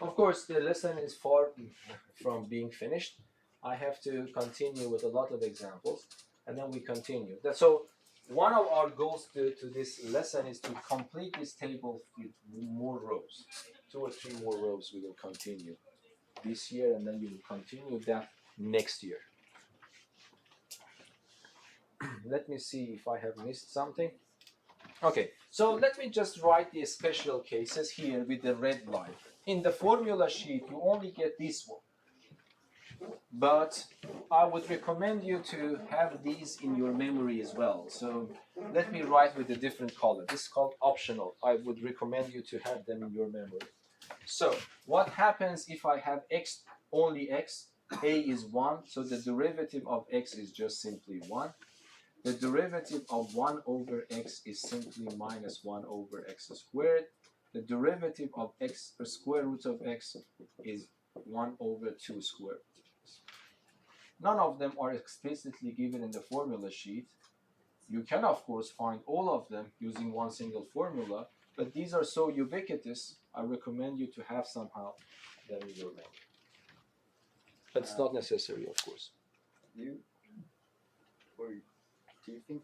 Of course, the lesson is far from being finished. I have to continue with a lot of examples, and then we continue. So one of our goals to this lesson is to complete this table with more rows. 2 or 3 more rows we will continue this year, and then we will continue that next year. Let me see if I have missed something. Okay, so let me just write the special cases here with the red line. In the formula sheet, you only get this one. But I would recommend you to have these in your memory as well. So let me write with a different color. This is called optional. I would recommend you to have them in your memory. So what happens if I have x, only x? A is 1, so the derivative of x is just simply 1. The derivative of 1 over x is simply minus 1 over x squared. The derivative of x, or square root of x, is 1 over 2 squared. None of them are explicitly given in the formula sheet. You can, of course, find all of them using one single formula, but these are so ubiquitous, I recommend you to have somehow them in your memory. But it's not necessary, of course. Do you think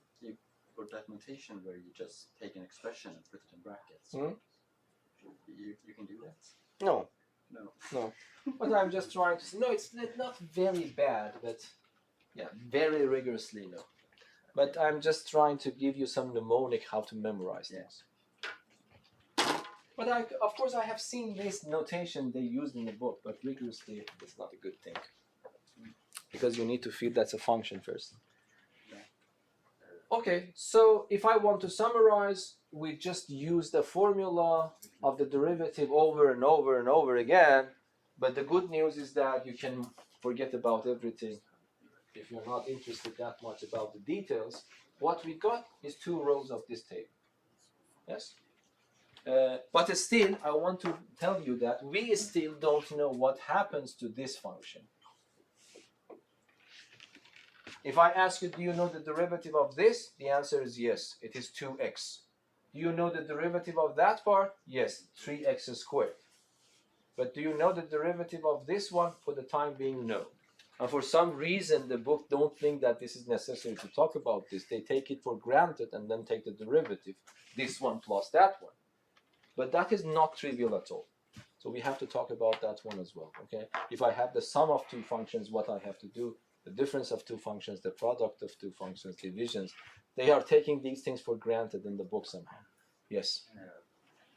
for that notation where you just take an expression and put it in brackets, you can do that? No. No. But I'm just trying to say, no, it's not very bad, but yeah, very rigorously, no. But I'm just trying to give you some mnemonic how to memorize things. But of course, I have seen this notation they used in the book, but rigorously, it's not a good thing. Because you need to feel that's a function first. Okay, so if I want to summarize, we just use the formula of the derivative over and over and over again. But the good news is that you can forget about everything if you're not interested that much about the details. What we got is 2 rows of this table. Yes? But still, I want to tell you that we still don't know what happens to this function. If I ask you, do you know the derivative of this? The answer is yes, it is 2x. Do you know the derivative of that part? Yes, 3x squared. But do you know the derivative of this one? For the time being, no. And for some reason, the book don't think that this is necessary to talk about this. They take it for granted and then take the derivative, this one plus that one. But that is not trivial at all. So we have to talk about that one as well, okay? If I have the sum of 2 functions, what I have to do, the difference of 2 functions, the product of 2 functions, divisions, they are taking these things for granted in the book somehow. Yes?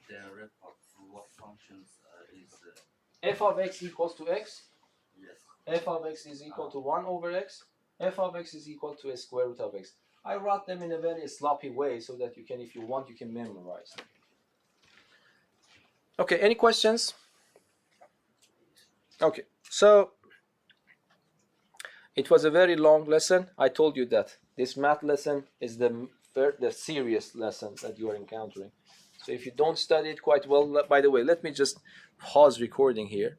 The rep of what functions is... f of x equals to x? Yes. F of x is equal to 1 over x. F of x is equal to a square root of x. I wrote them in a very sloppy way so that you can, if you want, you can memorize them. Okay, any questions? Okay, so it was a very long lesson. I told you that this math lesson is the serious lesson that you are encountering. So if you don't study it quite well, by the way, let me just pause recording here.